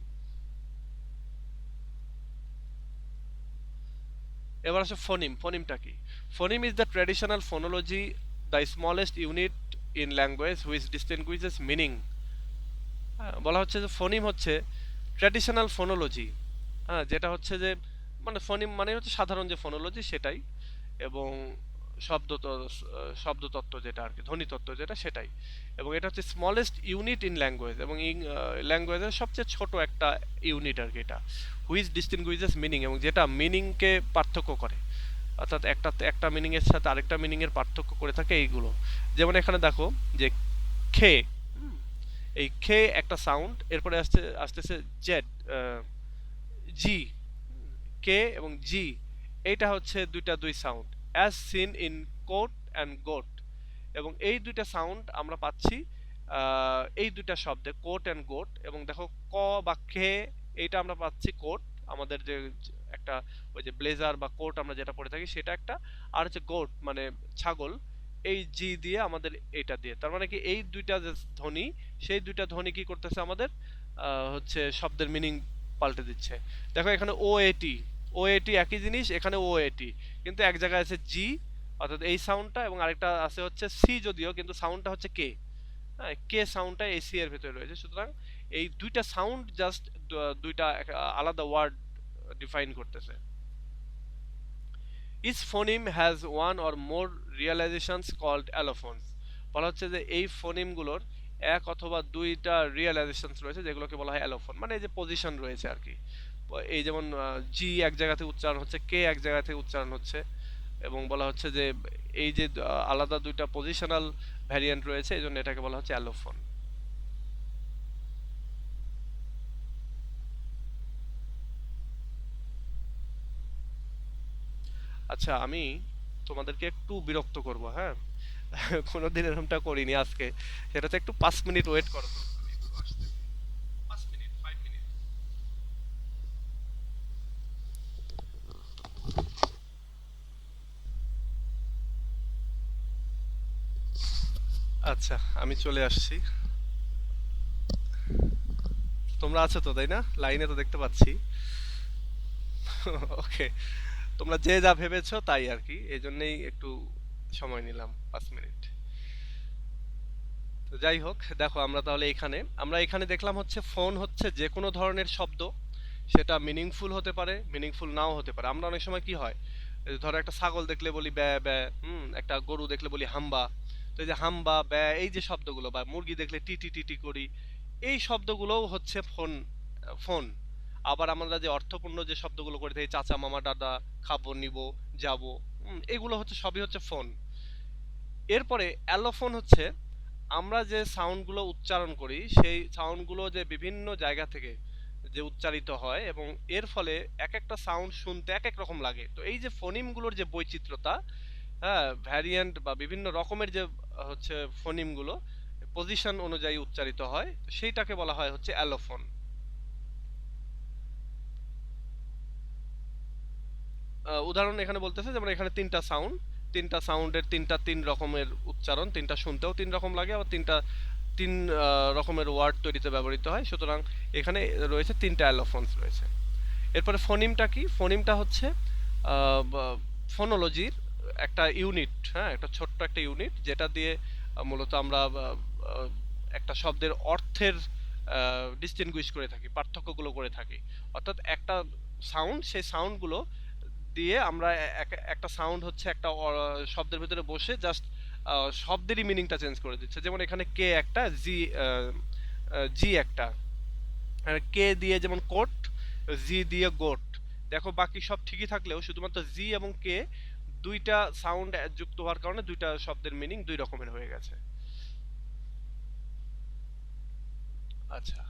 এবার আসে ফোনিম। ফোনিমটা কি? Phoneme is the traditional phonology, the smallest unit in language which distinguishes meaning. হ্যাঁ, বলা হচ্ছে যে ফোনিম হচ্ছে ট্র্যাডিশনাল ফোনোলজি। হ্যাঁ, যেটা হচ্ছে যে মানে ফোনিম মানে হচ্ছে সাধারণ যে ফোনোলজি সেটাই, এবং শব্দতত্ত্ব যেটা আর কি, ধ্বনিতত্ত্ব যেটা সেটাই। এবং এটা হচ্ছে স্মলেস্ট ইউনিট ইন ল্যাঙ্গুয়েজ, এবং ল্যাঙ্গুয়েজের সবচেয়ে ছোট একটা ইউনিট আর কি এটা। হুইচ ডিস্টিংগুইশেস মিনিং, এবং যেটা মিনিংকে পার্থক্য করে, অর্থাৎ একটা একটা মিনিং এর সাথে আরেকটা মিনিং এর পার্থক্য করে থাকে এইগুলো। যেমন এখানে দেখো যে খে, এই খে একটা সাউন্ড, এরপরে আসতেছে জেড, জি, কে এবং জি, এইটা হচ্ছে দুই sound, as seen in coat and goat. এবং এই দুইটা সাউন্ড আমরা পাচ্ছি এই দুইটা শব্দে, কোট অ্যান্ড গোট। এবং দেখো ক বা খে, এইটা আমরা পাচ্ছি কোট, আমাদের যে একটা ওই যে ব্লেজার বা কোট আমরা যেটা পরে থাকি সেটা একটা, আর হচ্ছে গোট মানে ছাগল, এই জি দিয়ে আমাদের এইটা দিয়ে, তার মানে কি এই দুইটা যে ধ্বনি, সেই দুইটা ধ্বনি কি করতেছে আমাদের হচ্ছে শব্দের মিনিং পাল্টে দিচ্ছে। দেখো এখানে ও এটি, ও এটি একই জিনিস, এখানে ও এটি, কিন্তু এক জায়গায় আছে জি অর্থাৎ এই সাউন্ডটা, এবং আরেকটা আছে হচ্ছে সি, যদিও কিন্তু সাউন্ডটা হচ্ছে কে। হ্যাঁ, কে সাউন্ডটা এই সি এর ভেতরে রয়েছে। সুতরাং এই দুইটা সাউন্ড জাস্ট দুইটা আলাদা ওয়ার্ড ডিফাইন করতেছে। Each phoneme has one or more realisations called allophones. বলা হচ্ছে যে এই ফোনিমগুলোর এক অথবা দুইটা রিয়ালাইজেশনস রয়েছে যেগুলোকে বলা হয় অ্যালোফোন, মানে এই যে পজিশন রয়েছে আর কি। এই যেমন জি এক জায়গা থেকে উচ্চারণ হচ্ছে, কে এক জায়গা থেকে উচ্চারণ হচ্ছে, এবং বলা হচ্ছে যে এই যে আলাদা দুইটা পজিশনাল ভ্যারিয়েন্ট রয়েছে, এই জন্য এটাকে বলা হচ্ছে অ্যালোফোন। আচ্ছা, আমি তোমাদেরকে একটু বিরক্ত করব, হ্যাঁ? কোনোদিন এরকমটা করিনি আজকে। সেটা হচ্ছে একটু 5 মিনিট ওয়েট করো তো। আমি একটু আসতে, 5 মিনিট, 5 মিনিট। আচ্ছা, আমি চলে আসছি। তোমরা আছো তো, তাই না? লাইনে তো দেখতে পাচ্ছি। ওকে, তোমরা যে যা ভেবেছো তাই আর কি, এই জন্যই একটু সময় নিলাম, 5 মিনিট। তো যাই হোক, দেখো আমরা এখানে দেখলাম হচ্ছে ফোন হচ্ছে যে কোনো ধরনের শব্দ, সেটা মিনিংফুল হতে পারে, মিনিংফুল নাও হতে পারে। আমরা অনেক সময় কি হয়, এই ধরো একটা ছাগল দেখলে বলি ব্যা ব্যা, একটা গরু দেখলে বলি হাম্বা। তো এই যে হাম্বা ব্যা, এই যে শব্দগুলো, বা মুরগি দেখলে টি টি টি টি করি, এই শব্দগুলোও হচ্ছে ফোন, ফোন। আবার আমরা যে অর্থপূর্ণ যে শব্দগুলো করে থাকি, চাচা মামা দাদা, খাবো নিব, যাবো, এগুলো হচ্ছে সবই হচ্ছে ফোন। এরপরে অ্যালোফোন হচ্ছে আমরা যে সাউন্ডগুলো উচ্চারণ করি, সেই সাউন্ডগুলো যে বিভিন্ন জায়গা থেকে যে উচ্চারিত হয়, এবং এর ফলে এক একটা সাউন্ড শুনতে এক এক রকম লাগে। তো এই যে ফোনিমগুলোর যে বৈচিত্র্যতা, হ্যাঁ, ভ্যারিয়েন্ট বা বিভিন্ন রকমের যে হচ্ছে ফোনিমগুলো পজিশন অনুযায়ী উচ্চারিত হয়, সেইটাকে বলা হয় হচ্ছে অ্যালোফোন। উদাহরণ এখানে বলতেছে, যেমন এখানে তিনটা সাউন্ড, তিনটা সাউন্ডের তিন রকমের উচ্চারণ, তিনটা শুনতেও তিন রকম লাগে, আবার তিন রকমের ওয়ার্ড তৈরিতে ব্যবহৃত হয়। সুতরাং এখানে রয়েছে তিনটা অ্যালোফোনস রয়েছে। এরপরে ফোনিমটা কি? ফোনিমটা হচ্ছে ফোনোলজির একটা ইউনিট, হ্যাঁ, একটা ছোট্ট একটা ইউনিট, যেটা দিয়ে মূলত আমরা একটা শব্দের অর্থের ডিস্টিংগুইশ করে থাকি, পার্থক্যগুলো করে থাকি। অর্থাৎ একটা সাউন্ড, সেই সাউন্ডগুলো দিয়ে আমরা একটা সাউন্ড হচ্ছে একটা শব্দের ভিতরে বসে জাস্ট শব্দেরই মিনিংটা চেঞ্জ করে দিচ্ছে। যেমন এখানে কে একটা, জি জি একটা, কে দিয়ে যেমন কোট, জি দিয়ে গোট, দেখো বাকি সব ঠিকই থাকলেও শুধুমাত্র জি এবং কে দুইটা সাউন্ড যুক্ত হওয়ার কারণে দুইটা শব্দের মিনিং দুই রকমের হয়ে গেছে। আচ্ছা,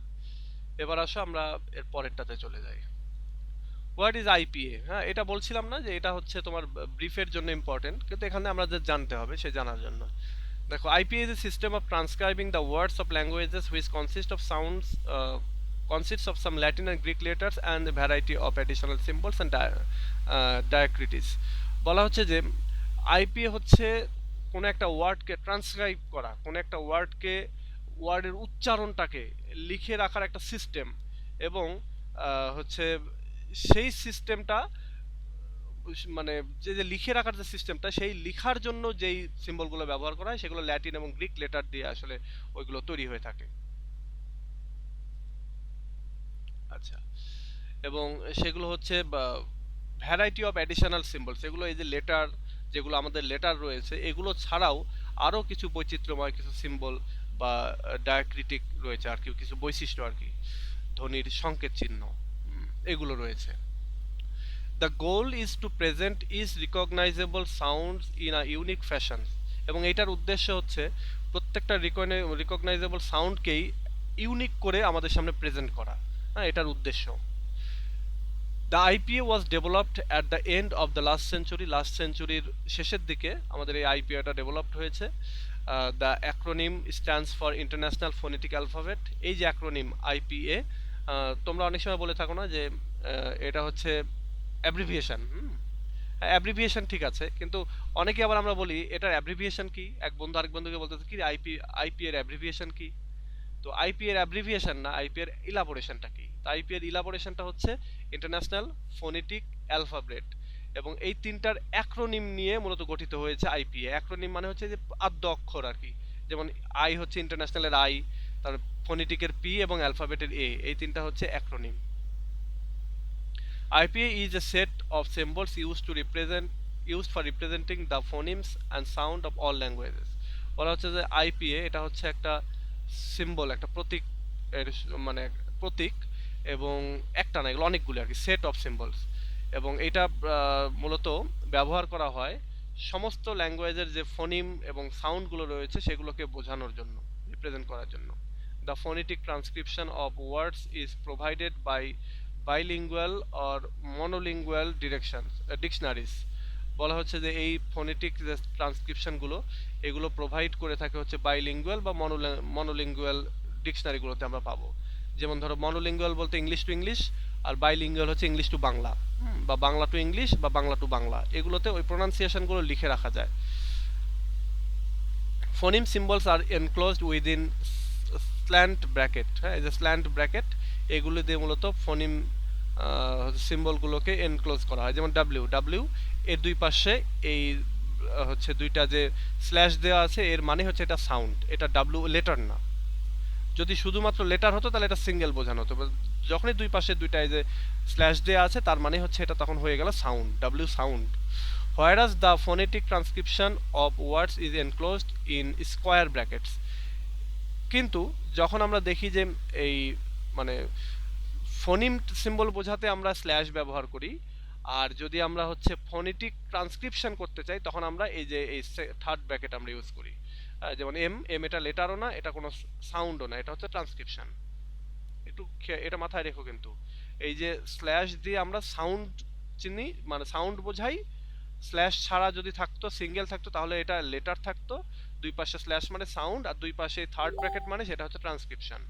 এবার আসো আমরা এর পরেরটাতে চলে যাই। What is IPA? হ্যাঁ, এটা বলছিলাম না যে এটা হচ্ছে তোমার ব্রিফের জন্য ইম্পর্টেন্ট, কিন্তু এখানে আমাদের জানতে হবে সে জানার জন্য। দেখো, IPA is a system of transcribing the words of languages which consists of some Latin and Greek letters and a variety of additional symbols and diacritics। বলা হচ্ছে যে আইপিএ হচ্ছে কোনো একটা ওয়ার্ডকে ট্রান্সক্রাইব করা, কোনো একটা ওয়ার্ডের উচ্চারণটাকে লিখে রাখার একটা সিস্টেম, এবং হচ্ছে সেই সিস্টেমটা মানে যে যে লিখে রাখার যে সিস্টেমটা, সেই লিখার জন্য যেই সিম্বলগুলো ব্যবহার করা হয় সেগুলো ল্যাটিন এবং গ্রিক লেটার দিয়ে আসলে ওইগুলো তৈরি হয়ে থাকে। আচ্ছা, এবং সেগুলো হচ্ছে ভ্যারাইটি অফ অ্যাডিশনাল সিম্বলস, এগুলো এই যে লেটার, যেগুলো আমাদের লেটার রয়েছে এগুলো ছাড়াও আরও কিছু বৈচিত্র্যময় কিছু সিম্বল বা ডায়াক্রিটিক রয়েছে আর কি, কিছু বৈশিষ্ট্য আর কি, ধ্বনির সংকেত চিহ্ন, এগুলো রয়েছে। The goal is to present each recognizable sounds in a unique fashion, এবং এটার উদ্দেশ্য হচ্ছে প্রত্যেকটা রিকগনাইজেবল সাউন্ডকেই ইউনিক করে আমাদের সামনে প্রেজেন্ট করা। হ্যাঁ, এটার উদ্দেশ্য। The IPA was developed at the end of the last সেঞ্চুরির শেষের দিকে আমাদের এই আইপিএটা ডেভেলপড হয়েছে। The acronym stands for International Phonetic Alphabet. এই যে অ্যাক্রোনিম আইপিএ, তোমরা অনেক সময় বলে থাকো না যে এটা হচ্ছে অ্যাব্রিভিয়েশন। অ্যাব্রিভিয়েশন ঠিক আছে, কিন্তু অনেকে আবার আমরা বলি এটার অ্যাব্রিভিয়েশন কি, এক বন্ধু আরেক বন্ধুকে বলতেছে কি আইপি এর অ্যাব্রিভিয়েশন কি। তো আইপি এর অ্যাব্রিভিয়েশন না, আইপি এর ইলাবোরেশনটা কি? তো আইপি এর ইলাবোরেশনটা হচ্ছে ইন্টারন্যাশনাল ফোনেটিক অ্যালফাবেট, এবং এই তিনটার অ্যাক্রোনিম নিয়ে মূলত গঠিত হয়েছে আইপিএ। অ্যাক্রোনিম মানে হচ্ছে যে আদ্য অক্ষর আর কি, যেমন আই হচ্ছে ইন্টারন্যাশনালের আই, তার ফোনেটিকের পি এবং অ্যালফাবেটের এ, এই তিনটা হচ্ছে acronym. IPA is a set of symbols used for representing the phonemes and sound of all languages। বলা হচ্ছে যে আইপিএ এটা হচ্ছে একটা সিম্বল, একটা প্রতীক, এর মানে প্রতীক, এবং একটা না, এগুলো অনেকগুলো আর কি, সেট অফ সিম্বলস, এবং এটা মূলত ব্যবহার করা হয় সমস্ত ল্যাঙ্গুয়েজের যে ফোনিম এবং সাউন্ডগুলো রয়েছে সেগুলোকে বোঝানোর জন্য, রিপ্রেজেন্ট করার জন্য। The phonetic transcription of words is provided by bilingual or monolingual dictionaries. বলা হচ্ছে যে এই ফোনেটিক যে ট্রান্সক্রিপশনগুলো এগুলো প্রোভাইড করে থাকে হচ্ছে বাইলিঙ্গুয়াল বা মনোলিঙ্গুয়াল ডিকশনারিগুলোতে আমরা পাবো। যেমন ধরো মনোলিঙ্গুয়াল বলতে ইংলিশ টু ইংলিশ, আর বাইলিঙ্গুয়াল হচ্ছে ইংলিশ টু বাংলা, বা বাংলা টু ইংলিশ বা বাংলা টু বাংলা, এগুলোতে ওই প্রোনাউন্সিয়েশনগুলো লিখে রাখা যায়। ফোনিম সিম্বলস আর এনক্লোজড উইদিন স্ল্যান্ট ব্র্যাকেট। হ্যাঁ, এই যে স্ল্যান্ট ব্র্যাকেট, এগুলো দিয়ে মূলত ফোনিম সিম্বলগুলোকে এনক্লোজ করা হয়। যেমন ডাব্লিউ, এর দুই পাশে এই হচ্ছে দুইটা যে স্ল্যাশ দেওয়া আছে, এর মানে হচ্ছে এটা সাউন্ড, এটা ডাব্লিউ লেটার না। যদি শুধুমাত্র লেটার হতো তাহলে এটা সিঙ্গেল বোঝানো হতো, যখনই দুই পাশে দুইটা এই যে স্ল্যাশ দেওয়া আছে তার মানে হচ্ছে এটা তখন হয়ে গেল sound, W sound. Whereas the phonetic transcription of words is enclosed in square brackets। কিন্তু যখন আমরা দেখি যে এই মানে ফোনিম সিম্বল বোঝাতে আমরা স্ল্যাশ ব্যবহার করি, আর যদি আমরা হচ্ছে ফোনেটিক ট্রান্সক্রিপশন করতে চাই তখন আমরা এই যে এই থার্ড ব্র্যাকেট আমরা ইউজ করি। যেমন এম এটা লেটারও না, এটা কোনো সাউন্ডও না, এটা হচ্ছে ট্রান্সক্রিপশন। একটু এটা মাথায় রেখো কিন্তু, এই যে স্ল্যাশ দিয়ে আমরা সাউন্ড চিনি, মানে সাউন্ড বোঝাই, স্ল্যাশ ছাড়া যদি থাকতো, সিঙ্গেল থাকতো, তাহলে এটা লেটার থাকতো, দুই পাশে স্ল্যাশ মানে সাউন্ড, আর দুই পাশে থার্ড ব্র্যাকেট মানে সেটা হচ্ছে ট্রান্সক্রিপশন।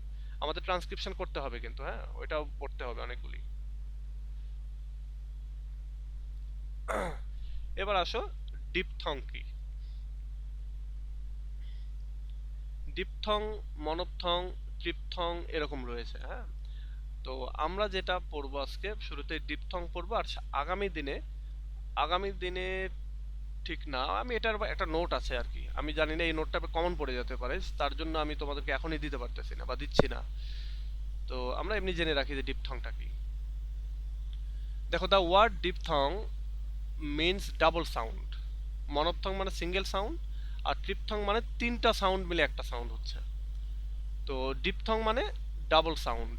আমাদের ট্রান্সক্রিপশন করতে হবে কিন্তু, হ্যাঁ, ওইটাও পড়তে হবে অনেকগুলি। এবার আসো ডিপথং কি। ডিপথং, মনোপথং, ট্রিপথং এরকম রয়েছে। হ্যাঁ, তো আমরা যেটা পড়বো আজকে শুরুতে ডিপথং পড়বো, আর আগামী দিনে ঠিক না, আমি এটার একটা নোট আছে আর কি, আমি জানি না এই নোটটা কমন পড়ে যেতে পারে, তার জন্য আমি তোমাদেরকে এখনই দিতে পারতেছি না বা দিচ্ছি না। তো আমরা এমনি জেনে রাখি যে ডিপথংটা কি। দেখো, the word diphthong means double sound. Monophthong মানে সিঙ্গেল সাউন্ড, আর ট্রিপথং মানে তিনটা সাউন্ড মিলে একটা সাউন্ড হচ্ছে। তো ডিপথং মানে double sound.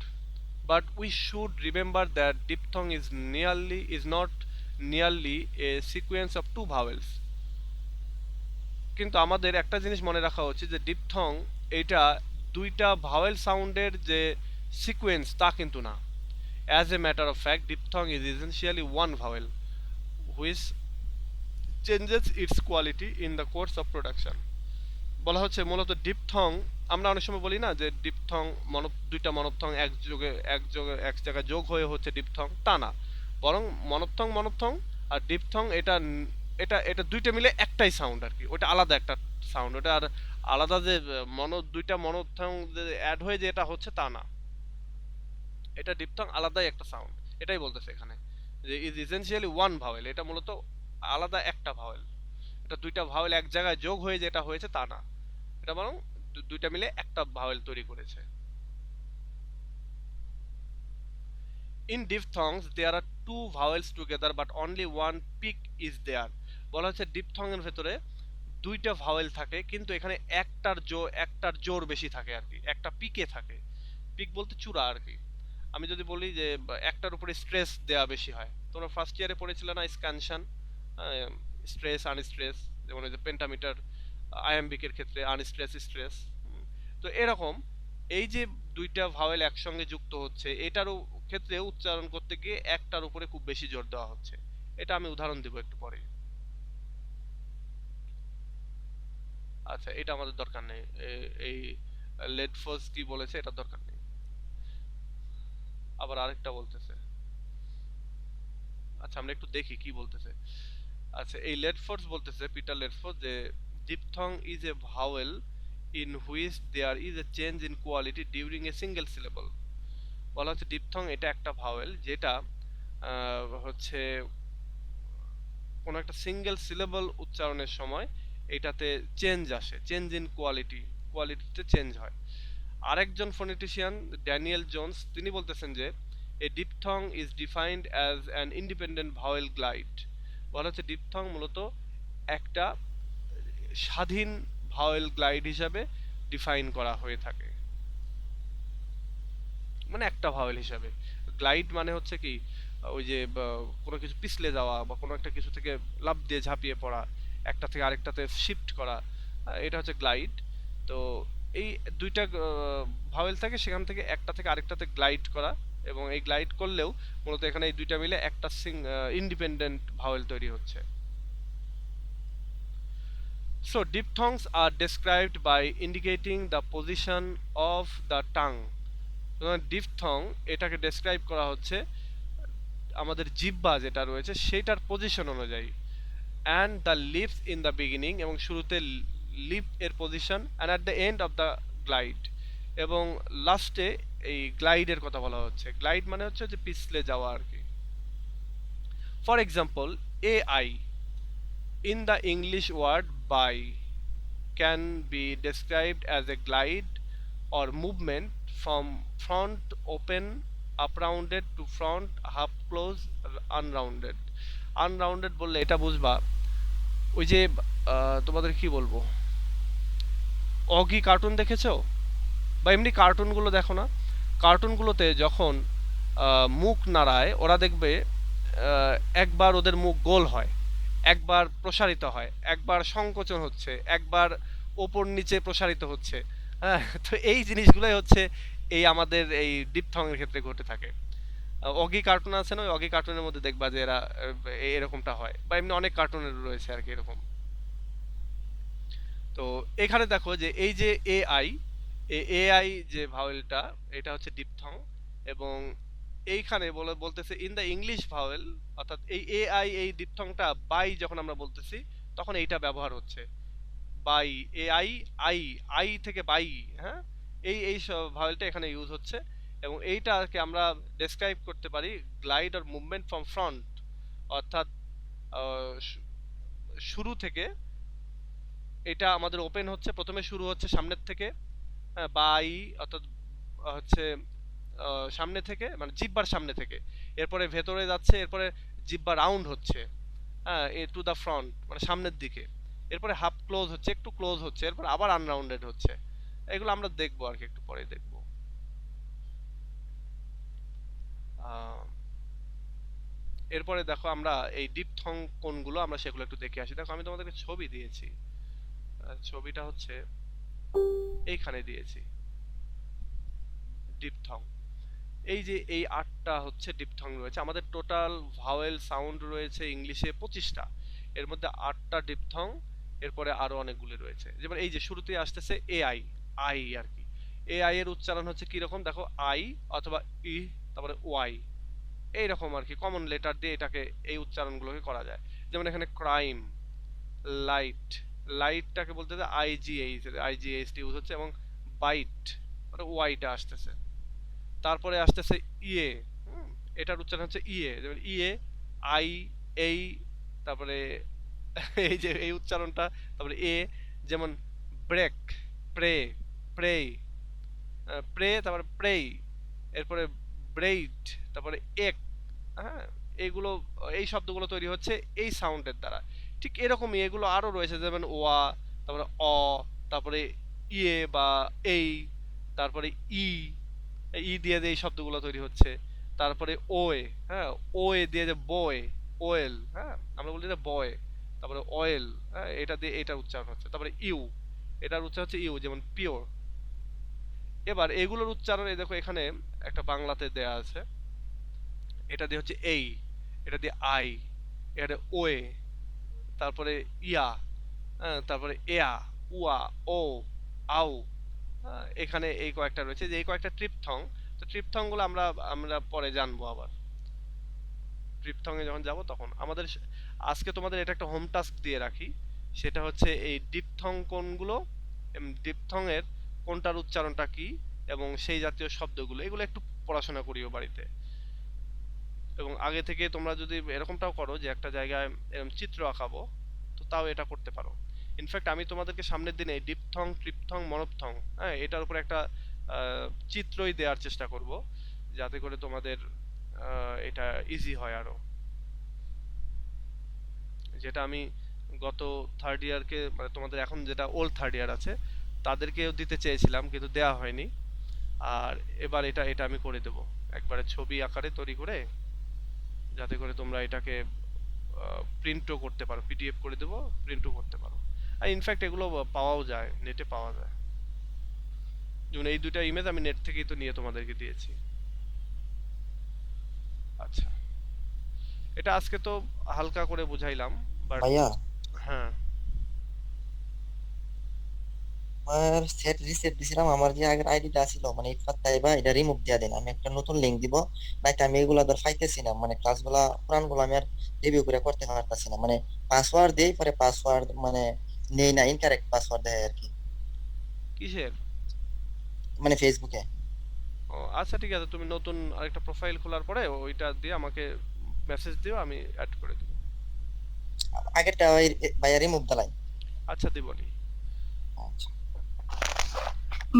but we should remember that diphthong is not nearly a sequence of two vowels. কিন্তু আমাদের একটা জিনিস মনে রাখা উচিত যে ডিপথং এটা দুইটা ভাওয়েল সাউন্ডের যে সিকোয়েন্স তা কিন্তু না। As a matter of fact diphthong is essentially one vowel which changes it's quality in the course of production. বলা হচ্ছে মূলত ডিপথং, আমরা অনেক সময় বলি না যে ডিপথং দুইটা মনপথং এক জায়গায় যোগ হয়ে হচ্ছে ডিপথং, তা না, বরং মনপথং আর ডিপথং এটা এটা এটা দুইটা মিলে একটাই সাউন্ড আর কি, ওটা আলাদা একটা সাউন্ড, ওটা আর আলাদা যে দুইটা মনপথং যে অ্যাড হয়ে যে এটা হচ্ছে তা না, এটা ডিপথং আলাদাই একটা সাউন্ড, এটাই বলতেছে এখানে যে ইজ এসেনশিয়ালি ওয়ান ভাওয়েল, এটা মূলত আলাদা একটা ভাওয়েল, এটা দুইটা ভাওয়েল এক জায়গায় যোগ হয়ে যেটা হয়েছে তা না, এটা বরং দুইটা মিলে একটা ভাওয়েল তৈরি করেছে। In diphthongs there are two vowels together but only one peak is there. বলা হচ্ছে ডিপথং এর ভেতরে দুইটা ভাওয়েল থাকে কিন্তু এখানে একটার জোর বেশি থাকে আর কি, একটা পিকে থাকে, পিক বলতে চূড়া আর কি। আমি যদি বলি যে একটার উপরে স্ট্রেস দেয়া বেশি হয়, তোমরা ফার্স্ট ইয়ারে পড়েছিলে না স্ক্যানশন, স্ট্রেস আনস্ট্রেস, যেমন ওই যে পেন্টামিটার আয়াম্বিকের ক্ষেত্রে আনস্ট্রেস স্ট্রেস। তো এরকম এই যে দুইটা ভাওয়েল একসঙ্গে যুক্ত হচ্ছে এটারও ক্ষেত্রে উচ্চারণ করতে গিয়ে একটার উপরে খুব বেশি জোর দেওয়া হচ্ছে, এটা আমি উদাহরণ দেব একটু পরে। আচ্ছা, এটা আমাদের দরকার নেই, এই লেট ফোর্স কি বলেছে এটা দরকার নেই। আবার আরেকটা বলতেছে, আচ্ছা আমরা একটু দেখি কি বলতেছে। আচ্ছা, এই লেটফোর্স বলতেছে, পিটার লেটফোর্স, যে diphthong is a vowel in which there is a change in quality during a single syllable. বলা হচ্ছে ডিপথং এটা একটা ভাওয়েল যেটা হচ্ছে কোনো একটা সিঙ্গেল সিলেবল উচ্চারণের সময় এটাতে চেঞ্জ আসে, চেঞ্জ ইন কোয়ালিটিতে চেঞ্জ হয়। আরেকজন ফোনেটিশিয়ান ড্যানিয়েল জোন্স তিনি বলতেছেন যে a diphthong is defined as an independent vowel glide. বলা হচ্ছে ডিপথং মূলত একটা স্বাধীন ভাওয়েল গ্লাইড হিসাবে ডিফাইন করা হয়ে থাকে, মানে একটা ভাওয়েল হিসাবে। গ্লাইড মানে হচ্ছে কি ওই যে কোনো কিছু পিছলে যাওয়া বা কোনো একটা কিছু থেকে লাফ দিয়ে ঝাঁপিয়ে পড়া, একটা থেকে আরেকটাতে শিফট করা, এটা হচ্ছে গ্লাইড। তো এই দুইটা ভাওয়েল থাকে, সেখান থেকে একটা থেকে আরেকটাতে গ্লাইড করা, এবং এই গ্লাইড করলেও মূলত এখানে এই দুইটা মিলে একটা ইন্ডিপেন্ডেন্ট ভাওয়েল তৈরি হচ্ছে। So diphthongs are described by indicating the position of the tongue. Diphthong এটাকে ডেসক্রাইব করা হচ্ছে আমাদের জিহ্বা যেটা রয়েছে সেটার পজিশন অনুযায়ী, and the lips in the beginning, এবং শুরুতে লিপ এর position, and at the end of the glide, এবং লাস্টে এই গ্লাইডের কথা বলা হচ্ছে। গ্লাইড মানে হচ্ছে যে পিছলে যাওয়া আর কি। For example, A I in the English word by can be described as a glide or movement from front open up rounded to front half close unrounded. Unrounded বললে এটা বুঝবা ওই যে তোমাদের কি বলবো, অগি কার্টুন দেখেছো বা এমনি কার্টুনগুলো দেখো না, কার্টুনগুলোতে যখন মুখ নাড়ায় ওরা দেখবে একবার ওদের মুখ গোল হয়, একবার প্রসারিত হয়, একবার সংকোচন হচ্ছে, একবার ওপর নিচে প্রসারিত হচ্ছে। হ্যাঁ, তো এই জিনিসগুলোই হচ্ছে এই আমাদের এই ডিপথং এর ক্ষেত্রে ঘটে থাকে। অগি কার্টুন আছে না, ওই অগি কার্টুনের মধ্যে দেখবা যে এরা এরকমটা হয়, বা এমনি অনেক কার্টুনের রয়েছে আর কি এরকম। তো এখানে দেখো যে এই যে এআই, এআই যে ভাওয়েলটা এটা হচ্ছে ডিপথং, এবং এইখানে বলতেছে ইন দ্য ইংলিশ ভাওয়েল, অর্থাৎ এই এআই এই ডিপথংটা বাই যখন আমরা বলতেছি তখন এইটা ব্যবহার হচ্ছে, বাই এআই, আই আই থেকে বাই, হ্যাঁ, এই সব ভাওয়েলটা এখানে ইউজ হচ্ছে, এবং এইটাকে আমরা ডেসক্রাইব করতে পারি glide or movement from front, অর্থাৎ শুরু থেকে এটা আমাদের ওপেন হচ্ছে, প্রথমে শুরু হচ্ছে সামনের থেকে, হ্যাঁ, বাই অর্থাৎ হচ্ছে সামনে থেকে মানে জিহ্বার সামনে থেকে, এরপরে ভেতরে যাচ্ছে, এরপরে জিহ্বা রাউন্ড হচ্ছে, হ্যাঁ, এ টু দা ফ্রন্ট মানে সামনের দিকে, এরপরে হাফ ক্লোজ হচ্ছে, একটু ক্লোজ হচ্ছে, এরপর আবার আনরাউন্ডেড হচ্ছে। এগুলো আমরা দেখবো আর কি, একটু পরে দেখবো। আহ, এরপরে দেখো আমরা এই ডিপথং কোনগুলো আমরা সেগুলো একটু দেখে আসি। দেখো আমি তোমাদেরকে ছবি দিয়েছি, ছবিটা হচ্ছে এইখানে দিয়েছি, ডিপথং। এই যে এই 8টা হচ্ছে ডিপথং রয়েছে, আমাদের টোটাল ভাওয়েল সাউন্ড রয়েছে ইংলিশে 25টা, এর মধ্যে 8টা ডিপথং, এরপরে আরো অনেকগুলি রয়েছে। যেমন এই যে শুরুতেই আসতেছে এআই, আই আর কি। এআই এর উচ্চারণ হচ্ছে কি রকম দেখো, আই অথবা ই, তারপরে ওয়াই, এইরকম আর কি কমন লেটার দিয়ে এটাকে এই উচ্চারণগুলোকে করা যায়। যেমন এখানে ক্রাইম, লাইট, লাইটটাকে বলতে আইজিএইচ, আইজিএইচটি ইউজ হচ্ছে, এবং বাইট মানে ওয়াইটা আসতেছে। তারপরে আসতেছে ইয়ে, হুম, এটার উচ্চারণ হচ্ছে ইয়ে, যেমন ইয়ে, আই, এই, তারপরে এই যে এই উচ্চারণটা, তারপরে এ, যেমন ব্রেক, প্রে, প্রে, প্রে, তারপরে প্রেই, এরপরে ব্রেইড, তারপরে এক, হ্যাঁ, এইগুলো, এই শব্দগুলো তৈরি হচ্ছে এই সাউন্ডের দ্বারা। ঠিক এরকমই এগুলো আরো রয়েছে, যেমন ওয়া, তারপরে অ, তারপরে ইয়ে বা এই, তারপরে ই, ই দিয়ে যে এই শব্দগুলো তৈরি হচ্ছে। তারপরে ওয়ে, হ্যাঁ, ওয়ে দিয়ে যে বয়, ওয়েল, হ্যাঁ, আমরা বলি যে বয়, তারপরে অয়েল, হ্যাঁ, এটা দিয়ে এটার উচ্চারণ হচ্ছে। তারপরে ইউ, এটার উচ্চারণ হচ্ছে ইউ, যেমন পিওর। এবার এগুলোর উচ্চারণ এই দেখো এখানে একটা বাংলাতে দেয়া আছে, এটা দিয়ে হচ্ছে এই, এটা দিয়ে আই, এটা দিয়ে ওয়ে, তারপরে ইয়া, হ্যাঁ, তারপরে এয়া, উয়া, ও, আউ, হ্যাঁ, এখানে এই কয়েকটা রয়েছে, যে এই কয়েকটা ট্রিপথং। তো ট্রিপথং গুলো আমরা আমরা পরে জানবো আবার, ট্রিপথং এ যখন যাব তখন। আমাদের আজকে তোমাদের এটা একটা হোম টাস্ক দিয়ে রাখি, সেটা হচ্ছে এই ডিপথং কোনগুলো, ডিপথং এর কোনটার উচ্চারণটা কি, এবং সেই জাতীয় শব্দগুলো, এগুলো একটু পড়াশোনা করিও বাড়িতে। এবং আগে থেকে তোমরা যদি এরকমটাও করো যে একটা জায়গায় এরকম চিত্র আঁকাবো, তো তাও এটা করতে পারো। ইনফ্যাক্ট আমি তোমাদেরকে সামনের দিনে ডিপথং, ট্রিপথং, মনোপথং, হ্যাঁ, এটার উপর একটা চিত্রই দেওয়ার চেষ্টা করব, যাতে করে তোমাদের এটা ইজি হয় আরো। যেটা আমি গত থার্ড ইয়ারকে, মানে তোমাদের এখন যেটা ওল্ড থার্ড ইয়ার আছে তাদেরকেও দিতে চেয়েছিলাম, কিন্তু দেয়া হয়নি। আর এবার এটা এটা আমি করে দেব একবারে ছবি আকারে তৈরি করে, যাতে করে তোমরা এটাকে প্রিন্টও করতে পারো, পিডিএফ করে দেবো, প্রিন্টও করতে পারো। আর ইনফ্যাক্ট এগুলো পাওয়াও যায়, নেটে পাওয়া যায়। যেমন এই দুইটা ইমেজ আমি নেট থেকেই তো নিয়ে তোমাদেরকে দিয়েছি। আচ্ছা, এটা আজকে তো হালকা করে বুঝাইলাম, বাট ভাইয়া, হ্যাঁ, আমার সেট রিসেট দিছিলাম, আমার যে আগের আইডিটা ছিল মানে ইটফাত তাইবা, এটা রিমুভ দিয়া দেন, আমি একটা নতুন লিংক দিব। নাইতে আমি এগুলা ধর পাইতেছি না, মানে ক্লাসগুলা পুরানগুলো আমি আর রিভিউ করে করতে পারতাছি না, মানে পাসওয়ার্ড দেই পরে পাসওয়ার্ড মানে নেই না, ইনকারেক্ট পাসওয়ার্ড দেয় আর কি, কিসের? মানে ফেসবুকে। ও আচ্ছা, ঠিক আছে, তুমি নতুন আরেকটা প্রোফাইল খোলার পরে ওইটা দিয়ে আমাকে মেসেজ দিও, আমি অ্যাড করে দেবো। আগেরটা ওই ভাইয়া রিমুভ দিলাই। আচ্ছা, দিবনি। আচ্ছা।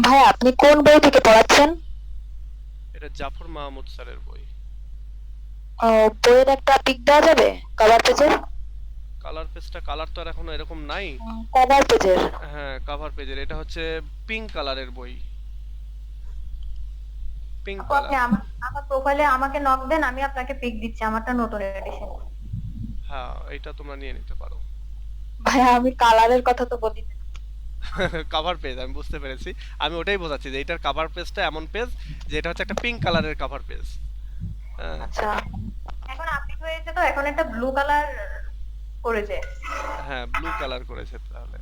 ভাই আপনি কোন বই থেকে পড়াচ্ছেন? এটা জাফর মাহমুদ স্যারের বই। ও, বইয়ের একটা পিক দেওয়া যাবে কভার পেজের? কালার পেজটা, কালার তো আর এখনো এরকম নাই। কভার পেজের। হ্যাঁ, কাভার পেজের, এটা হচ্ছে পিঙ্ক কালারের বই, পিঙ্ক আপু কালার। আপনি আমার আমার প্রোফাইলে আমাকে নক দেন, আমি আপনাকে পিক দিচ্ছি, আমারটা নতুন এডিশন। হ্যাঁ, এটা তোমরা নিয়ে নিতে পারো। ভাই আমি কালারের কথা তো বলি না। কাভার পেজ আমি বুঝতে পেরেছি, আমি ওটাই বোঝাচ্ছি যে এটার কাভার পেজটা এমন পেজ যে এটা হচ্ছে একটা পিঙ্ক কালারের কাভার পেজ। হ্যাঁ, আচ্ছা, এখন আপডেট হয়েছে তো, এখন একটা ব্লু কালার করেছে। হ্যাঁ, ব্লু কালার করেছে তাহলে।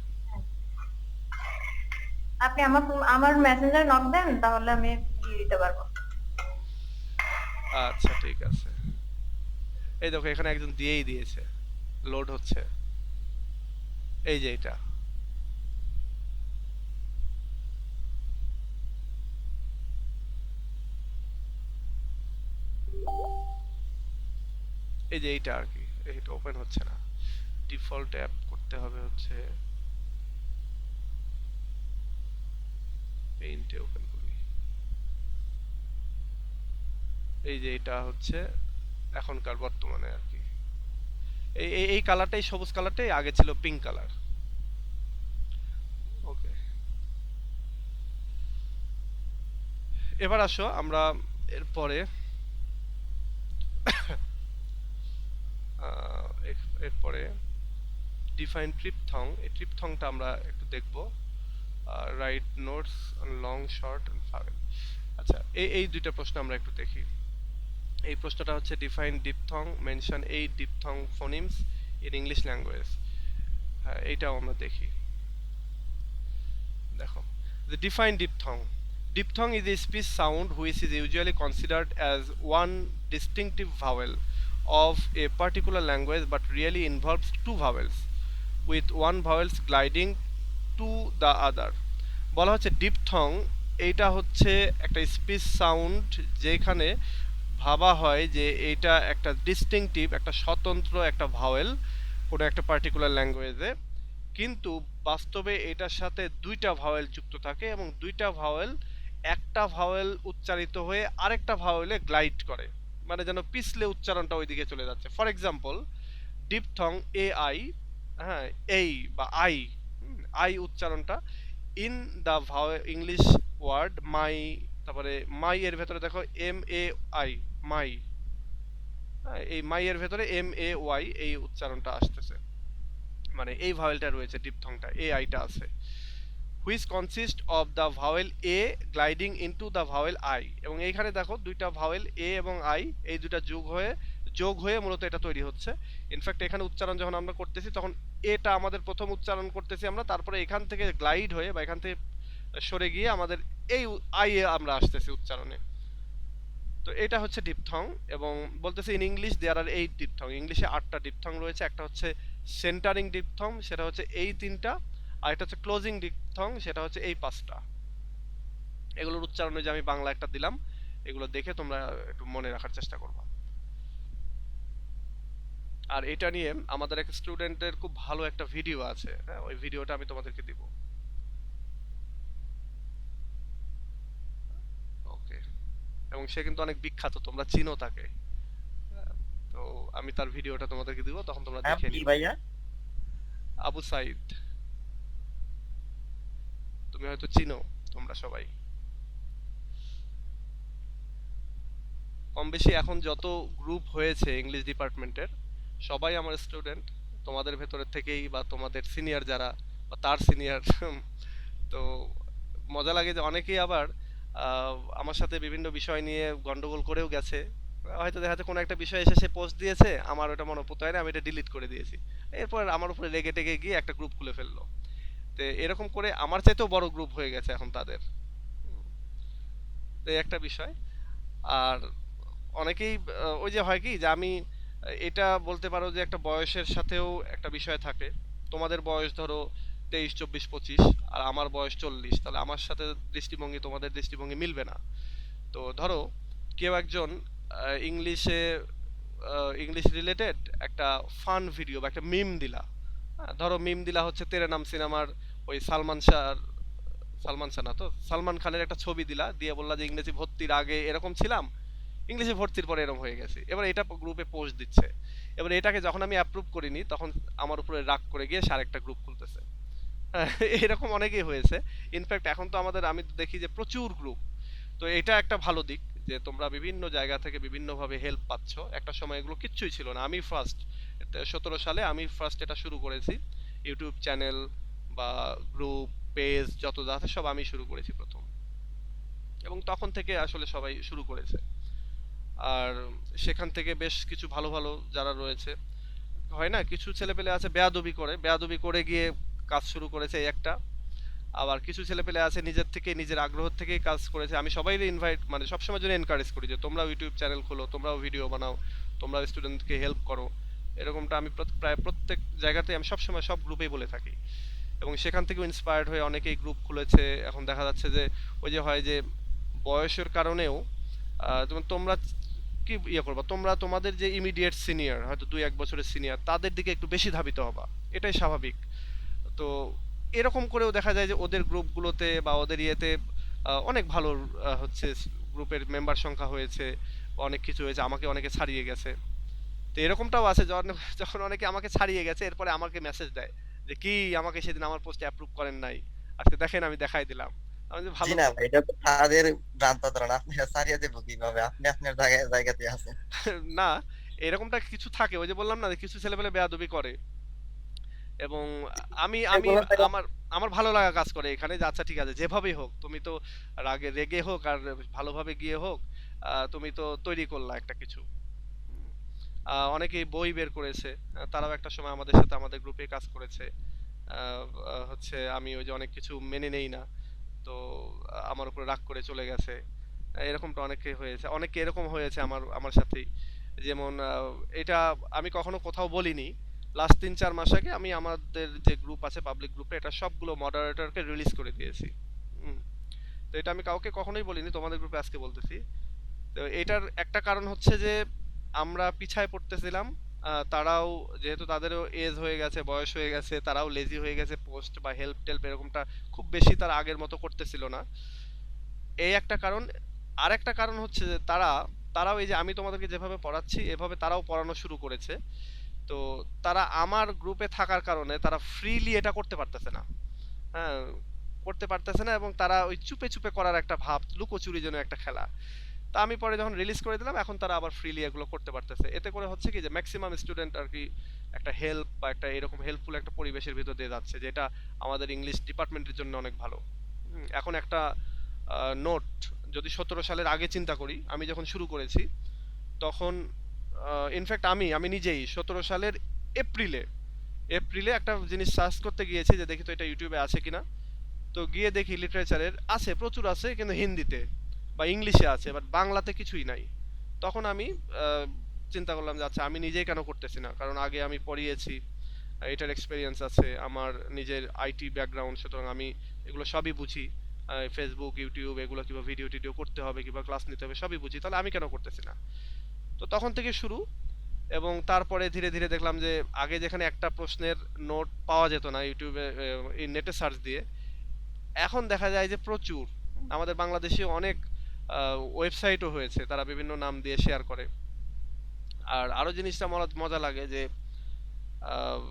আপনি আমার আমার মেসেঞ্জারে নক দেন, তাহলে আমি দিয়ে দিতে পারবো। আচ্ছা, ঠিক আছে। এই দেখো এখানে একজন দিয়েই দিয়েছে, লোড হচ্ছে, এই যে এটা। এই যে এইটা আর কি, এইটা ওপেন হচ্ছে না। ডিফল্ট অ্যাপ করতে হবে হচ্ছে, পেইন্টে ওপেন করি। এই যে এটা হচ্ছে এখনকার বর্তমানে আর কি, এই এই এই কালারটাই, সবুজ কালারটাই আগে ছিল পিঙ্ক কালার। ওকে, এবার আসো আমরা এরপরে এরপরে ডিফাইন ট্রিপথং, এই ট্রিপথংটা আমরা একটু দেখব। Write notes on long short and vowel. আচ্ছা, এই দুইটা প্রশ্ন আমরা একটু দেখি। এই প্রশ্নটা হচ্ছে define diphthong, mention 8 diphthong phonemes in English language. হ্যাঁ, এইটাও আমরা দেখি। দেখো, the define diphthong. Diphthong is a speech sound which is usually considered as one distinctive vowel of a particular language but really involves two vowels with one vowels gliding to the other. বলা হচ্ছে ডিপথং, এইটা হচ্ছে একটা স্পিচ সাউন্ড যেখানে ভাবা হয় যে এটা একটা ডিস্টিংটিভ, একটা স্বতন্ত্র একটা ভাওয়েল কোনো একটা পার্টিকুলার ল্যাঙ্গুয়েজে, কিন্তু বাস্তবে এটার সাথে দুইটা ভাওয়েল যুক্ত থাকে এবং দুইটা ভাওয়েল একটা ভাওয়েল উচ্চারিত হয়ে আরেকটা ভাওয়েলে গ্লাইড করে, মানে যেন পিছলে উচ্চারণটা ওইদিকে চলে যাচ্ছে। For example, diphthong A I, হ্যাঁ, এই বা আই, আই উচ্চারণটা ইন দ্য ইংলিশ ওয়ার্ড মাই, তারপরে মাই এর ভেতরে দেখো এম এ আই, মাই, এই মাই এর ভেতরে এম এ ওয়াই এই উচ্চারণটা আসতেছে, মানে এই ভাওয়েলটা রয়েছে ডিপথংটা, এ আইটা আছে, which consist of the vowel A gliding into the vowel I. এবং এইখানে দেখো দুইটা ভাওয়েল এ এবং আই, এই দুইটা যোগ হয়ে মূলত এটা তৈরি হচ্ছে। ইনফ্যাক্ট এখানে উচ্চারণ যখন আমরা করতেছি তখন এটা আমাদের প্রথম উচ্চারণ করতেছি আমরা, তারপরে এখান থেকে গ্লাইড হয়ে বা এখান থেকে সরে গিয়ে আমাদের এই আই এ আমরা আসতেছি উচ্চারণে। তো এটা হচ্ছে ডিপথং, এবং বলতেছে in English there are 8 diphthong, ইংলিশে 8টা ডিপথং রয়েছে। একটা হচ্ছে সেন্টারিং ডিপথং, সেটা হচ্ছে এই 3টা, আর একটা হচ্ছে ক্লোজিং ডিপথং, সেটা হচ্ছে এই 5টা। এগুলোর উচ্চারণ যে আমি বাংলা একটা দিলাম, এগুলো দেখে তোমরা একটু মনে রাখার চেষ্টা করবা। আর এটা নিয়ে আমাদের এক স্টুডেন্টের খুব ভালো একটা ভিডিও আছে, হ্যাঁ, ওই ভিডিওটা আমি তোমাদেরকে দিব। ওকে, এবং সে কিন্তু অনেক বিখ্যাত, তোমরা চিনো তাকে। তো আমি তার ভিডিওটা তোমাদেরকে দিব, তখন তোমরা নাম দেখে কি নিও। ভাইয়া? আবু সাইদ, তুমি হয়তো চিনো তোমরা সবাই কম বেশি। এখন যত গ্রুপ হয়েছে ইংলিশ ডিপার্টমেন্টের, সবাই আমার স্টুডেন্ট, তোমাদের ভেতরের থেকেই বা তোমাদের সিনিয়র যারা বা তার সিনিয়র। তো মজা লাগে যে অনেকেই আবার আমার সাথে বিভিন্ন বিষয় নিয়ে গন্ডগোল করেও গেছে। হয়তো দেখা যাচ্ছে কোনো একটা বিষয় এসে সে পোস্ট দিয়েছে, আমার ওটা মনে পড়তে হয় না, আমি এটা ডিলিট করে দিয়েছি, এরপর আমার উপরে রেগে টেগে গিয়ে একটা গ্রুপ খুলে ফেললো। তো এরকম করে আমার চাইতেও বড় গ্রুপ হয়ে গেছে এখন তাদের। তো এই একটা বিষয়। আর অনেকেই ওই যে হয় কি যে আমি এটা বলতে পারো যে একটা বয়সের সাথেও একটা বিষয় থাকে। তোমাদের বয়স ধরো 23, 24, 25, আর আমার বয়স 40, তাহলে আমার সাথে দৃষ্টিভঙ্গি তোমাদের দৃষ্টিভঙ্গি মিলবে না। তো ধরো কেউ একজন ইংলিশে ইংলিশ রিলেটেড একটা ফান ভিডিও বা একটা মিম দিলা, হ্যাঁ, ধরো মিম দিলা হচ্ছে তেরে নাম সিনেমার ওই সালমান শাহ না তো সালমান খানের একটা ছবি দিলা, দিয়ে বললা যে ইংরেজি ভর্তির আগে এরকম ছিলাম, ইংলিশে ভর্তির পরে এরকম হয়ে গেছে। এবার এটা গ্রুপে পোস্ট দিচ্ছে, এবার এটাকে যখন আমি অ্যাপ্রুভ করিনি তখন আমার উপরে রাগ করে গিয়ে আরেকটা গ্রুপ খুলতেছে। হ্যাঁ, এরকম অনেকেই হয়েছে। ইনফ্যাক্ট এখন তো আমি তো দেখি যে প্রচুর গ্রুপ। তো এটা একটা ভালো দিক যে তোমরা বিভিন্ন জায়গা থেকে বিভিন্নভাবে হেল্প পাচ্ছ। একটা সময় এগুলো কিচ্ছুই ছিল না। আমি ফার্স্ট 17 সালে আমি ফার্স্ট এটা শুরু করেছি, ইউটিউব চ্যানেল বা গ্রুপ পেজ যত যা আছে সব আমি শুরু করেছি প্রথম, এবং তখন থেকে আসলে সবাই শুরু করেছে। আর সেখান থেকে বেশ কিছু ভালো ভালো যারা রয়েছে, হয় না কিছু ছেলেপেলে আছে বেয়াদবি করে গিয়ে কাজ শুরু করেছে, এই একটা। আবার কিছু ছেলেপেলে আছে নিজের থেকে নিজের আগ্রহ থেকেই কাজ করেছে। আমি সবাইকে ইনভাইট, মানে সবসময় জন্য এনকারেজ করি যে তোমরাও ইউটিউব চ্যানেল খোলো, তোমরাও ভিডিও বানাও, তোমরাও স্টুডেন্টকে হেল্প করো। এরকমটা আমি প্রায় প্রত্যেক জায়গাতে আমি সবসময় সব গ্রুপেই বলে থাকি, এবং সেখান থেকেও ইন্সপায়ার্ড হয়ে অনেকেই গ্রুপ খুলেছে। এখন দেখা যাচ্ছে যে ওই যে হয় যে বয়সের কারণেও যেমন তোমরা কি ইয়ে করবা, তোমরা তোমাদের যে ইমিডিয়েট সিনিয়র হয়তো 2-1 বছরের সিনিয়র, তাদের দিকে একটু বেশি ধাবিত হবা, এটাই স্বাভাবিক। তো এরকম করেও দেখা যায় যে ওদের গ্রুপগুলোতে বা ওদের ইয়েতে অনেক ভালো হচ্ছে, গ্রুপের মেম্বার সংখ্যা হয়েছে, অনেক কিছু হয়েছে, আমাকে অনেকে ছাড়িয়ে গেছে। তো এরকমটাও আছে যখন যখন অনেকে আমাকে ছাড়িয়ে গেছে এরপরে আমাকে মেসেজ দেয় যে কি আমাকে সেদিন আমার পোস্টে অ্যাপ্রুভ করেন নাই, আজকে দেখেন আমি দেখাই দিলাম। আমি যে জি ভালো না তো। ভাই, এটা তো তাদের ভ্রান্ত ধারণা। আপনি সারিয়ে দেবো কিভাবে? আপনি আপনার জায়গাতে আছেন। না, এরকমটা কিছু থাকে, ওই যে বললাম না যে কিছু ছেলেপেলে বেয়াদবি করে, এবং আমি আমি এগুলো থেকে আমার আমার ভালো লাগা কাজ করে এখানে যে আচ্ছা ঠিক আছে, যেভাবেই হোক তুমি তো রাগে রেগে হোক আর ভালোভাবে গিয়ে হোক, তুমি তো তৈরি করলা একটা কিছু। অনেকেই বই বের করেছে, তারাও একটা সময় আমাদের সাথে আমাদের গ্রুপে কাজ করেছে। হচ্ছে আমি ওই যে অনেক কিছু মেনে নেই না, তো আমার উপরে রাগ করে চলে গেছে। এরকমটা অনেকে হয়েছে, অনেকে এরকম হয়েছে আমার আমার সাথেই। যেমন এটা আমি কখনো কোথাও বলিনি, লাস্ট 3-4 মাস আগে আমি আমাদের যে গ্রুপ আছে পাবলিক গ্রুপে, এটা সবগুলো মডারেটরকে রিলিজ করে দিয়েছি। হুম। তো এটা আমি কাউকে কখনোই বলিনি, তোমাদের গ্রুপে আজকে বলতেছি। তো এটার একটা কারণ হচ্ছে যে আমরা পিছায় পড়তেছিলাম, তারাও যেহেতু তাদেরও এজ হয়ে গেছে, বয়স হয়ে গেছে, তারাও লেজি হয়ে গেছে, পোস্ট বা হেল্প টেল্প এরকমটা খুব বেশি তারা আগের মতো করতেছিল না। এই একটা কারণ। আর একটা কারণ হচ্ছে যে তারাও এই যে আমি তোমাদেরকে যেভাবে পড়াচ্ছি এভাবে তারাও পড়ানো শুরু করেছে। তো তারা আমার গ্রুপে থাকার কারণে তারা ফ্রিলি এটা করতে পারতেছে না। হ্যাঁ, করতে পারতেছে না, এবং তারা ওই চুপে চুপে করার একটা ভাব, লুকোচুরি যেন একটা খেলা। তা আমি পরে যখন রিলিজ করে দিলাম, এখন তারা আবার ফ্রিলি এগুলো করতে পারতেছে। এতে করে হচ্ছে কি যে ম্যাক্সিমাম স্টুডেন্ট আর কি একটা হেল্প বা একটা এরকম হেল্পফুল একটা পরিবেশের ভিতর দিয়ে যাচ্ছে, যেটা আমাদের ইংলিশ ডিপার্টমেন্টের জন্য অনেক ভালো। এখন একটা নোট যদি 17 সালের আগে চিন্তা করি, আমি যখন শুরু করেছি তখন ইনফ্যাক্ট আমি আমি নিজেই 17 সালের এপ্রিলে এপ্রিলে একটা জিনিস সার্চ করতে গিয়েছি যে দেখি তো এটা ইউটিউবে আছে কিনা। তো গিয়ে দেখি লিটারেচারের আছে, প্রচুর আছে, কিন্তু হিন্দিতে বা ইংলিশে আছে, বাট বাংলাতে কিছুই নাই। তখন আমি আহ, চিন্তা করলাম যে আচ্ছা আমি নিজেই কেন করতেছি না, কারণ আগে আমি পড়িয়েছি, এটার এক্সপিরিয়েন্স আছে, আমার নিজের আইটি ব্যাকগ্রাউন্ড, সুতরাং আমি এগুলো সবই বুঝি। ফেসবুক ইউটিউব এগুলো কিংবা ভিডিও টিডিও করতে হবে কিংবা ক্লাস নিতে হবে সবই বুঝি, তাহলে আমি কেন করতেছি না। তো তখন থেকে শুরু, এবং তারপরে ধীরে ধীরে দেখলাম যে আগে যেখানে একটা প্রশ্নের নোট পাওয়া যেত না ইউটিউবে, এই নেটে সার্চ দিয়ে, এখন দেখা যায় যে প্রচুর আমাদের বাংলাদেশে অনেক ওয়েবসাইটও হয়েছে, তারা বিভিন্ন নাম দিয়ে শেয়ার করে। আর আরো জিনিসটা মজা লাগে যে আহ,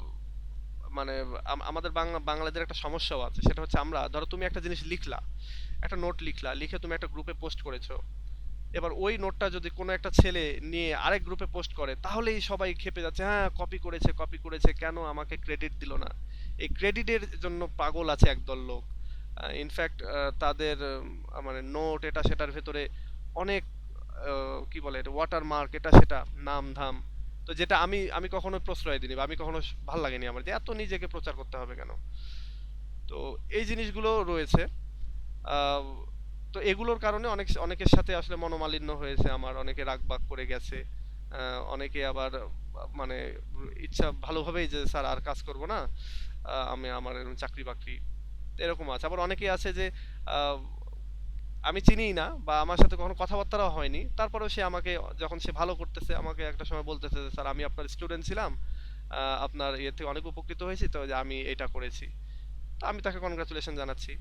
মানে আমাদের বাংলাদেশের একটা সমস্যাও আছে, সেটা হচ্ছে আমরা ধরো তুমি একটা জিনিস লিখলা, একটা নোট লিখলা, লিখে তুমি একটা গ্রুপে পোস্ট করেছো। এবার ওই নোটটা যদি কোনো একটা ছেলে নিয়ে আরেক গ্রুপে পোস্ট করে, তাহলেই সবাই খেপে যাচ্ছে, হ্যাঁ কপি করেছে, কেন আমাকে ক্রেডিট দিল না। এই ক্রেডিটের জন্য পাগল আছে একদল লোক। ইনফ্যাক্ট তাদের মানে নোট এটা সেটার ভেতরে অনেক কি বলে এটা ওয়াটারমার্ক এটা সেটা নাম ধাম। তো যেটা আমি আমি কখনো প্রশ্রয় দিইনি, বা আমি কখনো ভাল লাগেনি আমার, যে এত নিজেকে প্রচার করতে হবে কেন। তো এই জিনিসগুলো রয়েছে। আহ, তো এগুলোর কারণে অনেকের সাথে আসলে মনোমালিন্য হয়েছে আমার, অনেকে রাগবাগ করে গেছে। অনেকে আবার মানে ইচ্ছা ভালোভাবেই যে স্যার আর কাজ করব না, আমি আমার এরকম চাকরি বাকরি এরকম আছে। আবার অনেকেই আছে যে আহ, আমি চিনিই না বা আমার সাথে কখনো কথাবার্তাও হয়নি, তারপরেও সে আমাকে যখন সে ভালো করতেছে আমাকে একটা সময় বলতেছে যে স্যার আমি আপনার স্টুডেন্ট ছিলাম, আপনার ইয়ে থেকে অনেক উপকৃত হয়েছি, তো যে আমি এটা করেছি। তো আমি তাকে কনগ্রাচুলেশন জানাচ্ছি।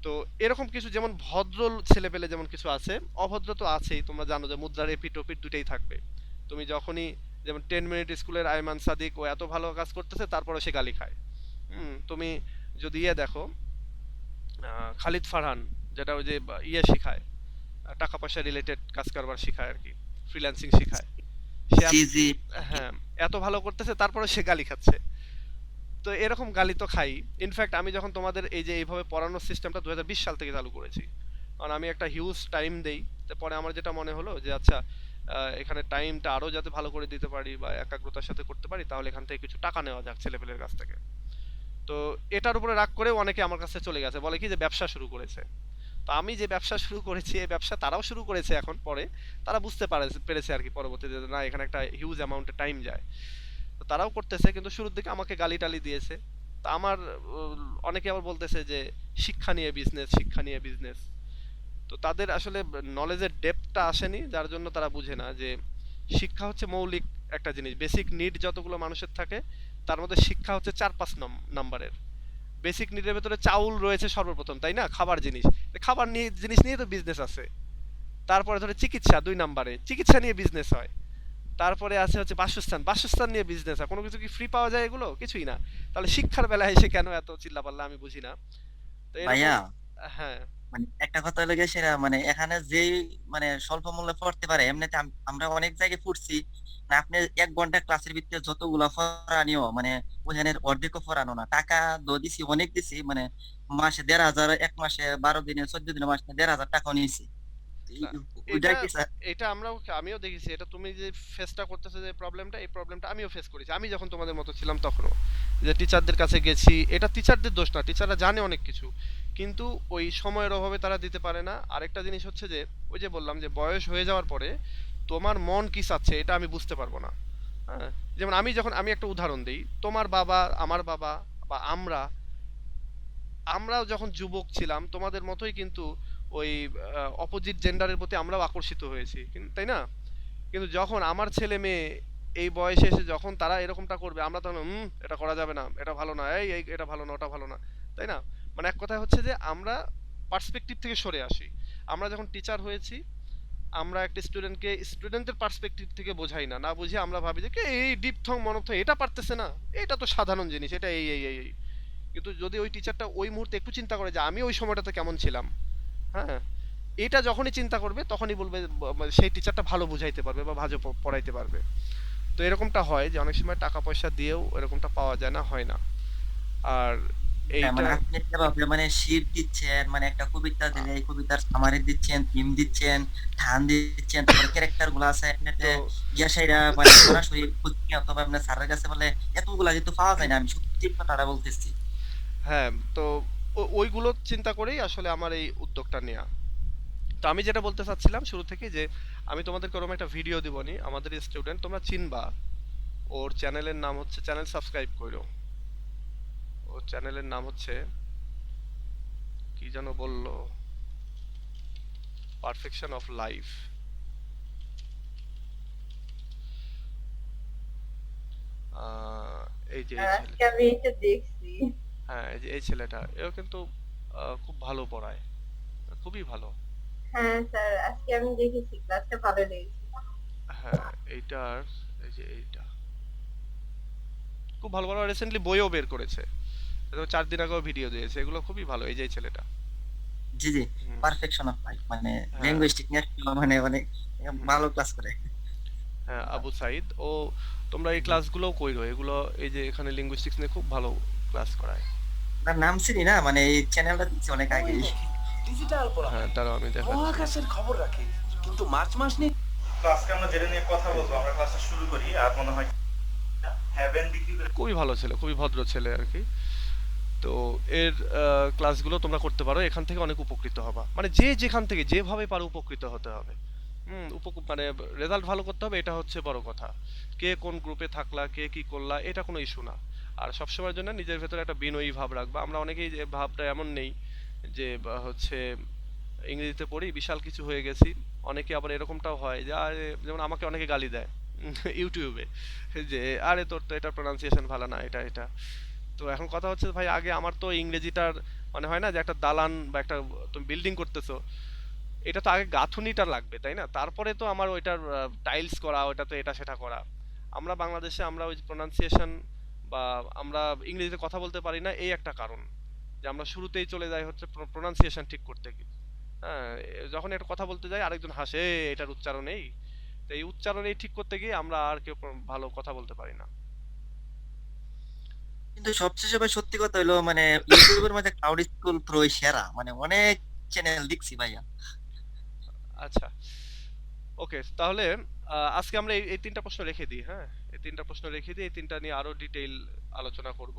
তো এরকম কিছু যেমন ভদ্র ছেলেপেলে যেমন কিছু আছে, অভদ্র তো আছেই, তোমরা জানো যে মুদ্রার এপিঠ ওপিঠ দুটেই থাকবে। তুমি যখনই যেমন 10 মিনিট স্কুলের আয়মান সাদিক ও এত ভালো কাজ করতেছে তারপরে সে গালি খায়। তুমি যদি ইয়ে দেখো, খালিদ ফারহান, যেটা ওই যে ইয়ে শিখায়, টাকা পয়সা রিলেটেড কাজ কারবার শিখায় আর কি, ফ্রিল্যান্সিং শিখায়, সে জি জি। হ্যাঁ এত ভালো করতেছে তারপরে সে গালি খাচ্ছে। তো এরকম গালি তো খাই। ইনফ্যাক্ট আমি যখন তোমাদের এই যে এইভাবে পড়ানোর সিস্টেমটা 2020 সাল থেকে চালু করেছি, কারণ আমি একটা হিউজ টাইম দেই। তো পরে আমার যেটা মনে হলো যে আচ্ছা এখানে টাইমটা আরো যাতে ভালো করে দিতে পারি বা একাগ্রতার সাথে করতে পারি, তাহলে এখান থেকে কিছু টাকা নেওয়া যাক ছেলেপেলের কাছ থেকে। তো এটার উপরে রাগ করেও অনেকে আমার কাছে চলে গেছে, বলে কি যে ব্যবসা শুরু করেছে। তো আমি যে ব্যবসা শুরু করেছি এই ব্যবসা তারাও শুরু করেছে, এখন পরে তারা বুঝতে পেরেছে আর কি পরবর্তীতে, যে না এখানে একটা হিউজ অ্যামাউন্টে টাইম যায়। তো তারাও করতেছে, কিন্তু শুরুর দিকে আমাকে গালি টালি দিয়েছে। তা আমার অনেকে আবার বলতেছে যে শিক্ষা নিয়ে বিজনেস। তো তাদের আসলে নলেজের ডেপথটা আসেনি, যার জন্য তারা বুঝে না যে শিক্ষা হচ্ছে মৌলিক একটা জিনিস। বেসিক নিড যতগুলো মানুষের থাকে তার মধ্যে শিক্ষা হচ্ছে 4-5 নাম্বারের। বেসিক নিডের ভেতরে চাউল রয়েছে সর্বপ্রথম, তাই না, খাবার জিনিস। তো খাবার নিয়ে জিনিস নিয়ে তো বিজনেস আছে। তারপরে ধরে চিকিৎসা 2 নাম্বারে, চিকিৎসা নিয়ে বিজনেস হয়। তারপরে আছে হচ্ছে বাসস্থান নিয়ে বিজনেস হয়। কোনো কিছু কি ফ্রি পাওয়া যায়? এগুলো কিছুই না। তাহলে শিক্ষার বেলায় এসে কেন এত চিল্লাপাল্লা আমি বুঝি না। তো এরকম। ভাইয়া, হ্যাঁ। মানে একটা কথা হলো গিয়ে সেটা, মানে এখানে যেই মানে স্বল্প মূল্যে পড়তে পারে এমনিতে আমরা অনেক জায়গায় পড়ছি, না, আপনি 1 ঘন্টা ক্লাসের ভিতরে যতগুলা পড়ানিও মানে ওখানে অর্ধেকও পড়ানো না, টাকা দিছি, অনেক দিছি, মানে মাসে 1,500, এক মাসে 12 দিনে 14 দিনে, মাসে 1,500 টাকাও নিয়েছি। না, এটা ওইটাই কি স্যার? এটা আমিও দেখেছি। এটা তুমি যে ফেসটা করতেছো, যে প্রবলেমটা, এই প্রবলেমটা আমিও ফেস করেছি। আমি যখন তোমাদের মতো ছিলাম তখনও, যে টিচারদের কাছে গেছি, এটা টিচারদের দোষ না, টিচাররা জানে অনেক কিছু, কিন্তু ওই সময়ের অভাবে তারা দিতে পারে না। আরেকটা জিনিস হচ্ছে যে, ওই যে বললাম যে বয়স হয়ে যাওয়ার পরে তোমার মন কি চাচ্ছে এটা আমি বুঝতে পারবো না। হ্যাঁ, যেমন আমি একটা উদাহরণ দিই, তোমার বাবা, আমার বাবা, বা আমরাও যখন যুবক ছিলাম তোমাদের মতোই কিন্তু ওই অপোজিট জেন্ডারের প্রতি আমরাও আকর্ষিত হয়েছি, তাই না? কিন্তু যখন আমার ছেলে মেয়ে এই বয়সে এসে যখন তারা এরকমটা করবে, আমরা তখন এটা করা যাবে না, এটা ভালো না, এটা ভালো না, ওটা ভালো না, তাই না? মানে এক কথায় হচ্ছে যে আমরা পার্সপেক্টিভ থেকে সরে আসি। আমরা যখন টিচার হয়েছি, আমরা একটা স্টুডেন্টের পার্সপেক্টিভ থেকে বোঝাই না, না বুঝে আমরা ভাবি যে কে এই ডিপথং মনথং এটা পারতেছে না, এটা তো সাধারণ জিনিস, এটা এই। কিন্তু যদি ওই টিচারটা ওই মুহূর্তে একটু চিন্তা করে যে আমি ওই সময়টাতে কেমন ছিলাম, হ্যাঁ, এটা যখনই চিন্তা করবে তখনই বলবে, সেই টিচারটা ভালো বুঝাইতে পারবে বা ভালো পড়াইতে পারবে। তো এরকমটা হয় যে অনেক সময় টাকা পয়সা দিয়েও এরকমটা পাওয়া যায় না, হয় না। আর হ্যাঁ, এইটা মানে আপনি যেভাবে মানে শিট দিচ্ছেন, মানে একটা কবিতা দিলে এই কবিতার সামারি দিচ্ছেন, থিম দিচ্ছেন, ঠান দিচ্ছেন, তারপরে ক্যারেক্টার গুলো আছে এমনিতে তো ইয়াসাইরা মানে সরাসরি কোচিং অথবা আপনার স্যারের কাছে বলে এতগুলা কিন্তু পাওয়া যায় না, আমি সত্যি কথাটা বলতেছি। হ্যাঁ, তো ওইগুলো চিন্তা করেই আসলে আমার এই উদ্যোগটা নেওয়া। তো আমি যেটা বলতে চাচ্ছিলাম শুরু থেকে, যে আমি তোমাদেরকে ওরকম একটা ভিডিও দিবনি, আমাদের স্টুডেন্ট, তোমরা চিনবা, ওর চ্যানেলের নাম হচ্ছে, চ্যানেল সাবস্ক্রাইব করো, ওর চ্যানেলের নাম হচ্ছে কি যেন বললো, পারফেকশন অফ লাইফ। এই যে এই হ্যাঁ, ছেলে, আজকে আমি এটা দেখছি। হ্যাঁ এই যে এই ছেলেটা, এও কিন্তু খুব ভালো পড়ায়, খুবই ভালো। হ্যাঁ স্যার, আজকে আমি দেখেছি, ক্লাসটা ভালো লেগেছে। হ্যাঁ, এইটার, এই যে এইটা খুব ভালো ভালো, রিসেন্টলি বইও বের করেছে, তো 4 দিন আগেও ভিডিও দিয়েছে, এগুলো খুবই ভালো। এই যে এই ছেলেটা, জি জি, হুম, পারফেকশন অফ লাইফ মানে হ্যাঁ, লিঙ্গুইস্টিক নিয়ে মানে অনেক হুম, ভালো ক্লাস করে। হ্যাঁ, আবু সাইদ ও। তোমরা এই ক্লাসগুলোও কইরো, এগুলো এই যে এখানে লিঙ্গুইস্টিক্স নিয়ে খুব ভালো ক্লাস করায়। তার নাম চিনি না, মানে এই চ্যানেলটা দিচ্ছি অনেক ওই আগেই। দেখি ডিজিটাল হ্যাঁ, পোলাপাইন দাঁড়াও আমি দেখাচ্ছি। মহাকাশের খবর রাখে, কিন্তু মার্চ মাস নিয়ে তো আজকে আমরা যেটা নিয়ে কথা বলবো, আমরা ক্লাসটা শুরু করি। আর মনে হয় হ্যাভেন বিক্রি করে খুবই ভালো ছেলে, খুবই ভদ্র ছেলে আর কি। তো এর ক্লাসগুলো তোমরা করতে পারো, এখান থেকে অনেক উপকৃত হবা। মানে যে যেখান থেকে যেভাবে পারো উপকৃত হতে হবে। মানে রেজাল্ট ভালো করতে হবে, এটা হচ্ছে বড় কথা। কে কোন গ্রুপে থাকলা, কে কি করলা, এটা কোনো ইস্যু না। আর সবসময়ের জন্য নিজের ভেতরে একটা বিনয়ী ভাব রাখবা। আমরা অনেকেই যে ভাবটা এমন নেই যে হচ্ছে ইংরেজিতে পড়ি বিশাল কিছু হয়ে গেছি। অনেকে আবার এরকমটাও হয় যে আরে, যেমন আমাকে অনেকে গালি দেয় ইউটিউবে, যে আরে তোর তো এটা প্রোনাউন্সিয়েশন ভালো না, এটা এটা। তো এখন কথা হচ্ছে ভাই, আগে আমার তো ইংরেজিটার, মানে হয় না যে একটা দালান বা একটা তুমি বিল্ডিং করতেছো, এটা তো আগে গাঁথুনিটা লাগবে, তাই না? তারপরে তো আমার ওইটার টাইলস করা, ওটা তো এটা সেটা করা। আমরা বাংলাদেশে আমরা ওই প্রোনাউন্সিয়েশন বা আমরা ইংরেজিতে কথা বলতে পারি না, এই একটা কারণ, যে আমরা শুরুতেই চলে যাই হচ্ছে প্রোনাউন্সিয়েশন ঠিক করতে গিয়ে। হ্যাঁ, যখন একটা কথা বলতে যাই আরেকজন হাসে, এটার উচ্চারণ এই। তো এই উচ্চারণ এই ঠিক করতে গিয়ে আমরা আর কেউ ভালো কথা বলতে পারি না। কিন্তু সবচেয়ে সবাই সত্যি কথা হলো মানে ইউটিউবের মধ্যে ক্লাউড স্কুল প্রো সেরা, মানে অনেক চ্যানেল দেখছি ভাইয়া। আচ্ছা, ওকে, তাহলে আজকে আমরা এই 3টা প্রশ্ন রেখে দিই। হ্যাঁ, এই 3টা প্রশ্ন রেখে দিই, এই 3টা নিয়ে আরো ডিটেইল আলোচনা করব।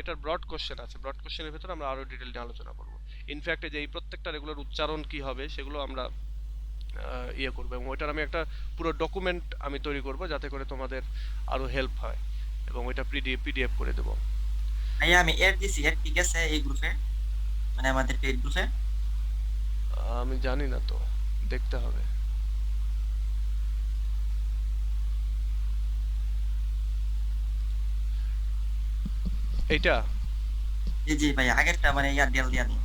এটার ব্রড কোশ্চেন আছে, ব্রড কোশ্চেনের ভিতরে আমরা আরো ডিটেইল নিয়ে আলোচনা করব। ইনফ্যাক্ট যে এই প্রত্যেকটা রেগুলার উচ্চারণ কি হবে সেগুলো আমরা ইয়ে করবো, এবং ওইটার আমি একটা পুরো ডকুমেন্ট আমি তৈরি করব, যাতে করে তোমাদের আরো হেল্প হয়, এবং ওইটা পিডিএফ করে দেবো। ভাইয়া আমি এড দিছি, এড ঠিক আছে এই গ্রুপে, মানে আমাদের পেজ গ্রুপে। আমি জানি না তো, দেখতে হবে। এইটা, জি জি ভাইয়া, আগেরটা মানে ইয়ার ডেল দিয়া দিন।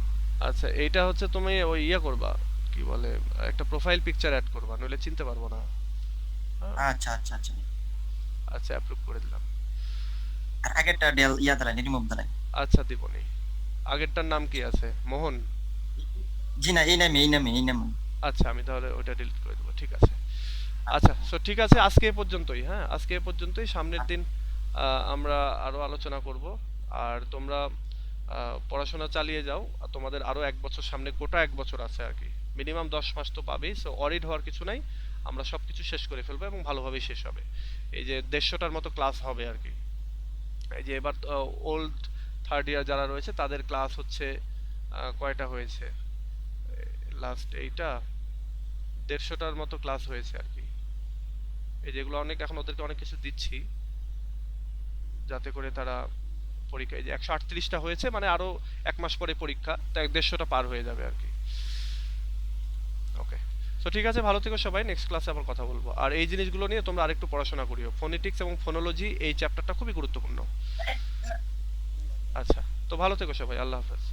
আচ্ছা, এইটা হচ্ছে তুমি ওই ইয়ে করবা, কি বলে, একটা প্রোফাইল পিকচার অ্যাড করবা, নইলে চিনতে পারবো না। হ্যাঁ, আচ্ছা আচ্ছা আচ্ছা। আচ্ছা, অ্যাপ্রুভ করে দিলাম। আর আগেরটা ডেল ইয়া দ্বারা রিমুভ দ্বারা। আচ্ছা, দিবনি। আগেরটার নাম কি আছে, মোহন? জি না, এই নামে এই নামে এই নামে। আচ্ছা, আমি তাহলে ওইটা ডিলিট করে দেবো, ঠিক আছে। আচ্ছা, সো ঠিক আছে, আজকে এ পর্যন্তই। হ্যাঁ, আজকে এ পর্যন্তই। সামনের দিন আমরা আরো আলোচনা করব। আর তোমরা পড়াশোনা চালিয়ে যাও। আর তোমাদের আরো 1 বছর সামনে, গোটা 1 বছর আছে আর কি। মিনিমাম 10 মাস তো পাবেই, সো অরিড হওয়ার কিছু নাই। আমরা সবকিছু শেষ করে ফেলবো এবং ভালোভাবেই শেষ হবে। এই যে 150টার মতো ক্লাস হবে আর কি। এই যে এবার ওল্ড থার্ড ইয়ার যারা রয়েছে তাদের ক্লাস হচ্ছে কয়টা হয়েছে লাস্ট, এইটা 150টার মতো ক্লাস হয়েছে আর কি। এই যেগুলো অনেক, এখন ওদেরকে অনেক কিছু দিচ্ছি যাতে করে তারা পরীক্ষা, এই যে 138টা হয়েছে, মানে আরো 1 মাস পরে পরীক্ষা, তাই 150টা পার হয়ে যাবে আর কি। ওকে, তো ঠিক আছে, ভালো থেকো সবাই। নেক্সট ক্লাসে আবার কথা বলবো। আর এই জিনিসগুলো নিয়ে তোমরা আরেকটু পড়াশোনা করিও। ফোনেটিক্স এবং ফোনোলজি, এই চ্যাপ্টারটা খুবই গুরুত্বপূর্ণ। আচ্ছা, তো ভালো থেকো সবাই, আল্লাহ হাফেজ।